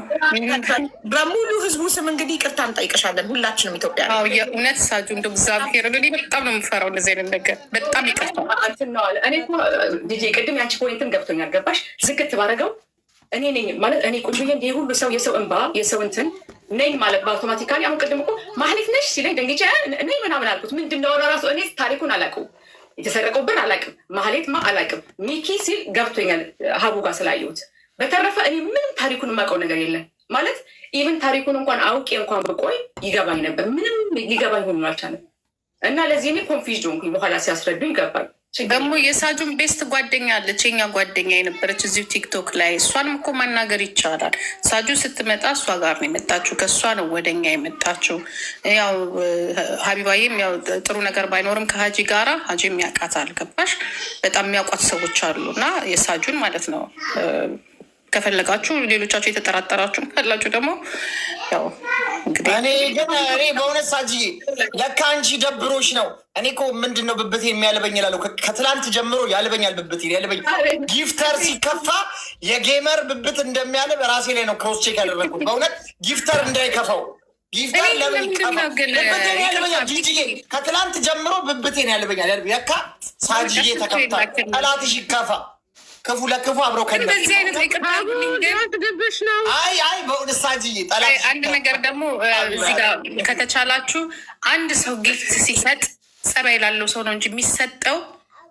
በሙሉ ህዝቡ ስም እንግዲህ ይቅርታ እንጠይቅሻለን ሁላችንም ኢትዮጵያ። የእውነት ሳጁ እንደ እግዚአብሔር እኔ በጣም ነው የምፈራው እንደዚህ አይነት ነገር። በጣም ይቅርታ እንትነዋል። እኔ ዲጄ ቅድም ያንቺ ፖይንትን ገብቶኛል። ገባሽ ዝግት ባረገው እኔ ነኝ ማለት እኔ ቁጭ ብዬ እንዲህ ሁሉ ሰው የሰው እንባ የሰው እንትን ነኝ ማለት በአውቶማቲካሊ አሁን ቅድም እኮ ማህሌት ነሽ ሲለኝ ደንግጬ ነኝ ምናምን አልኩት። ምንድን ነው ራሱ እኔ ታሪኩን አላውቅም፣ የተሰረቀውብን አላውቅም፣ ማህሌት አላውቅም። ሚኪ ሲል ገብቶኛል ሀቡ ጋር ስላየሁት። በተረፈ እኔ ምንም ታሪኩን የማውቀው ነገር የለም ማለት ኢቨን ታሪኩን እንኳን አውቄ እንኳን ብቆይ ይገባኝ ነበር። ምንም ሊገባኝ ሆኖ አልቻለም እና ለዚህ እኔ ኮንፊውዝድ ሆንኩኝ። በኋላ ሲያስረዱ ይገባል። ደግሞ የሳጁን ቤስት ጓደኛ አለች፣ የኛ ጓደኛ የነበረች እዚሁ ቲክቶክ ላይ። እሷንም እኮ ማናገር ይቻላል። ሳጁ ስትመጣ እሷ ጋር ነው የመጣችው፣ ከእሷ ነው ወደኛ የመጣችው። ያው ሀቢባዬም ያው ጥሩ ነገር ባይኖርም ከሀጂ ጋራ ሀጂም ያውቃታል። ገባሽ? በጣም የሚያውቋት ሰዎች አሉ እና የሳጁን ማለት ነው ከፈለጋችሁ ሌሎቻችሁ የተጠራጠራችሁ ካላችሁ ደግሞ ያው እንግዲህ እኔ በእውነት ሳጅዬ ለካ አንቺ ደብሮች ነው። እኔ እኮ ምንድን ነው ብብቴ የሚያልበኝ እላለሁ። ከትላንት ጀምሮ ያልበኛል፣ ብብቴ ያልበኝ። ጊፍተር ሲከፋ የጌመር ብብት እንደሚያልብ ራሴ ላይ ነው ክሮስ ቼክ ያደረግኩት። በእውነት ጊፍተር እንዳይከፋው ጊፍተር ለምን ብብቴን ያልበኛል። ጂጂዬ ከትላንት ጀምሮ ብብቴን ያልበኛል። ለካ ሳጅዬ ተከፍታ ጠላትሽ ይከፋ ክፉ ለክፉ አብረው ከዚህ አይነት ግብሽ ነው። አይ በእውነት ሳጅዬ አንድ ነገር ደግሞ እዚህ ጋር ከተቻላችሁ አንድ ሰው ጊፍት ሲሰጥ ጸባይ ላለው ሰው ነው እንጂ የሚሰጠው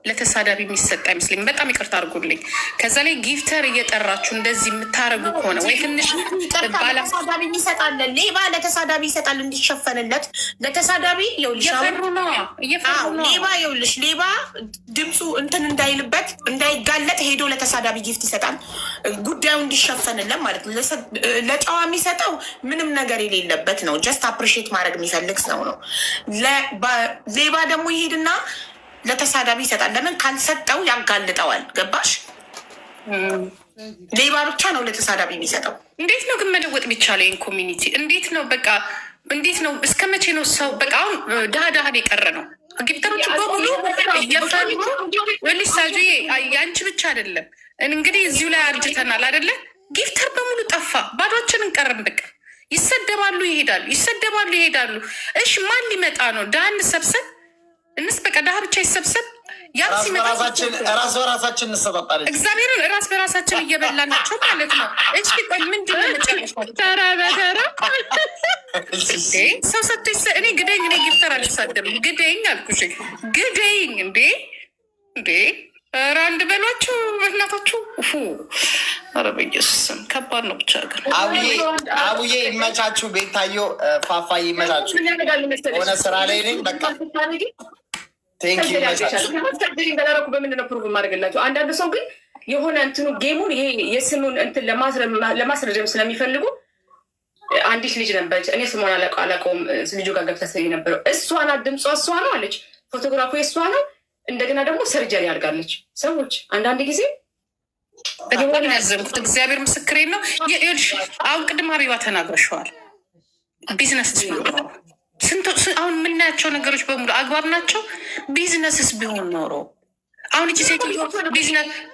ለተሳዳቢ የሚሰጥ አይመስለኝም። በጣም ይቅርታ አድርጉልኝ። ከዛ ላይ ጊፍተር እየጠራችሁ እንደዚህ የምታረጉ ከሆነ ወይ ትንሽ ለተሳዳቢ ይሰጣለን። ሌባ ለተሳዳቢ ይሰጣል እንዲሸፈንለት። ለተሳዳቢ ሌባ ይኸውልሽ፣ ሌባ ድምፁ እንትን እንዳይልበት እንዳይጋለጥ ሄዶ ለተሳዳቢ ጊፍት ይሰጣል፣ ጉዳዩ እንዲሸፈንለት ማለት ነው። ለጨዋ የሚሰጠው ምንም ነገር የሌለበት ነው። ጀስት አፕሪሺየት ማድረግ የሚፈልግ ሰው ነው። ሌባ ደግሞ ይሄድና ለተሳዳቢ ይሰጣል። ለምን ካልሰጠው ያጋልጠዋል። ገባሽ? ሌባ ብቻ ነው ለተሳዳቢ የሚሰጠው። እንዴት ነው ግን መለወጥ የሚቻለው? ይህን ኮሚኒቲ እንዴት ነው በቃ እንዴት ነው እስከ መቼ ነው ሰው በቃ አሁን ድሃ የቀረ ነው። ጊፍተሮች በሙሉ እየፈሩ ወሊሳጁ ያንቺ ብቻ አይደለም እንግዲህ እዚሁ ላይ አርጅተናል አይደለ? ጊፍተር በሙሉ ጠፋ፣ ባዷችን እንቀርም። በቃ ይሰደባሉ ይሄዳሉ፣ ይሰደባሉ ይሄዳሉ። እሺ ማን ሊመጣ ነው? ድሃ እንሰብሰብ እንስ በቃ ድሃ ብቻ ይሰብሰብ። ያም ሲመጣ ራስ በራሳችን እንሰጣጣለን። እግዚአብሔርን ራስ በራሳችን እየበላናቸው ማለት ነው። እሺ ቆይ ምንድን ነው መጨረሻ? ተራ በተራ ሰው ሰጥቶ እኔ ግደኝ፣ እኔ ጊፍተር አልሳደብም። ግደኝ አልኩሽ፣ ግደኝ እንዴ ኧረ አንድ በሏቸው በእናታችሁ። ኧረ በኢየሱስ ስም ከባድ ነው። ብቻ ግን አቡዬ ይመቻችሁ፣ ቤታዮ ፋፋዬ ይመቻችሁ። ሆነ ስራ ላይ ነኝ በቃ ቴንኪ ይመቻችሁ። በምንድን ነው ፕሩቭ ማድረግላቸው? አንዳንድ ሰው ግን የሆነ እንትኑ ጌሙን ይሄ የስሙን እንትን ለማስረጀም ስለሚፈልጉ አንዲት ልጅ ነበረች። እኔ ስሟን አላውቀውም። ልጁ ጋር ገብታ ስለ ነበረው እሷ ናት፣ ድምጿ እሷ ነው አለች። ፎቶግራፉ የእሷ ነው። እንደገና ደግሞ ሰርጀሪ አድርጋለች። ሰዎች አንዳንድ ጊዜ እኔ ያዘንኩት እግዚአብሔር ምስክሬ ነው። አሁን ቅድም ሀቢባ ተናግረሸዋል። ቢዝነስስ አሁን የምናያቸው ነገሮች በሙሉ አግባብ ናቸው። ቢዝነስስ ቢሆን ኖሮ አሁን እቺ ሴት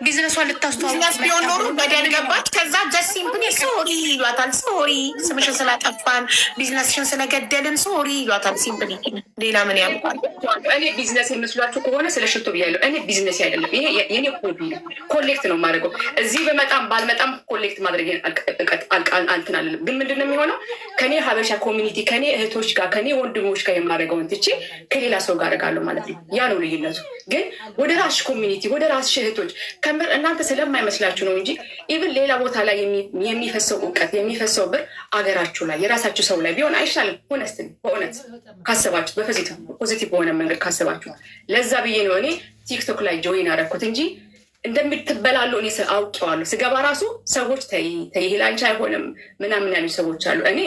ቢዝነሷን ልታስተዋውቅ ቢሆን ኖሮ በደል ገባች። ከዛ ጀስት ሲምፕሊ ሶሪ ይሏታል። ሶሪ ስምሽን ስላጠፋን ቢዝነስሽን ስለገደልን ሶሪ ይሏታል። ሲምፕሊ ሌላ ምን ያልቋል? እኔ ቢዝነስ የመስሏችሁ ከሆነ ስለ ሽቶ ብያለሁ። እኔ ቢዝነስ አይደለም ይሄ የኔ ሆቢ ነው። ኮሌክት ነው የማደርገው። እዚህ በመጣም ባልመጣም ኮሌክት ማድረግ እንትን አለለም። ግን ምንድን ነው የሚሆነው? ከኔ ሀበሻ ኮሚኒቲ ከኔ እህቶች ጋር ከኔ ወንድሞች ጋር የማደርገውን ትቼ ከሌላ ሰው ጋር አደርጋለሁ ማለት ነው። ያ ነው ልዩነቱ። ግን ወደ ራስሽ ኮሚኒቲ ወደ ራስሽ እህቶች ከምር እናንተ ስለማይመስላችሁ ነው እንጂ ኢቭን ሌላ ቦታ ላይ የሚፈሰው እውቀት የሚፈሰው ብር አገራችሁ ላይ የራሳችሁ ሰው ላይ ቢሆን አይሻልም? በእውነት ካሰባችሁ በፖዚቲቭ በሆነ መንገድ ካሰባችሁ። ለዛ ብዬ ነው እኔ ቲክቶክ ላይ ጆይን አደረኩት እንጂ እንደምትበላሉ እኔ አውቄዋለሁ። ስገባ ራሱ ሰዎች ተይ ላንቺ አይሆንም ምናምን ያሉ ሰዎች አሉ። እኔ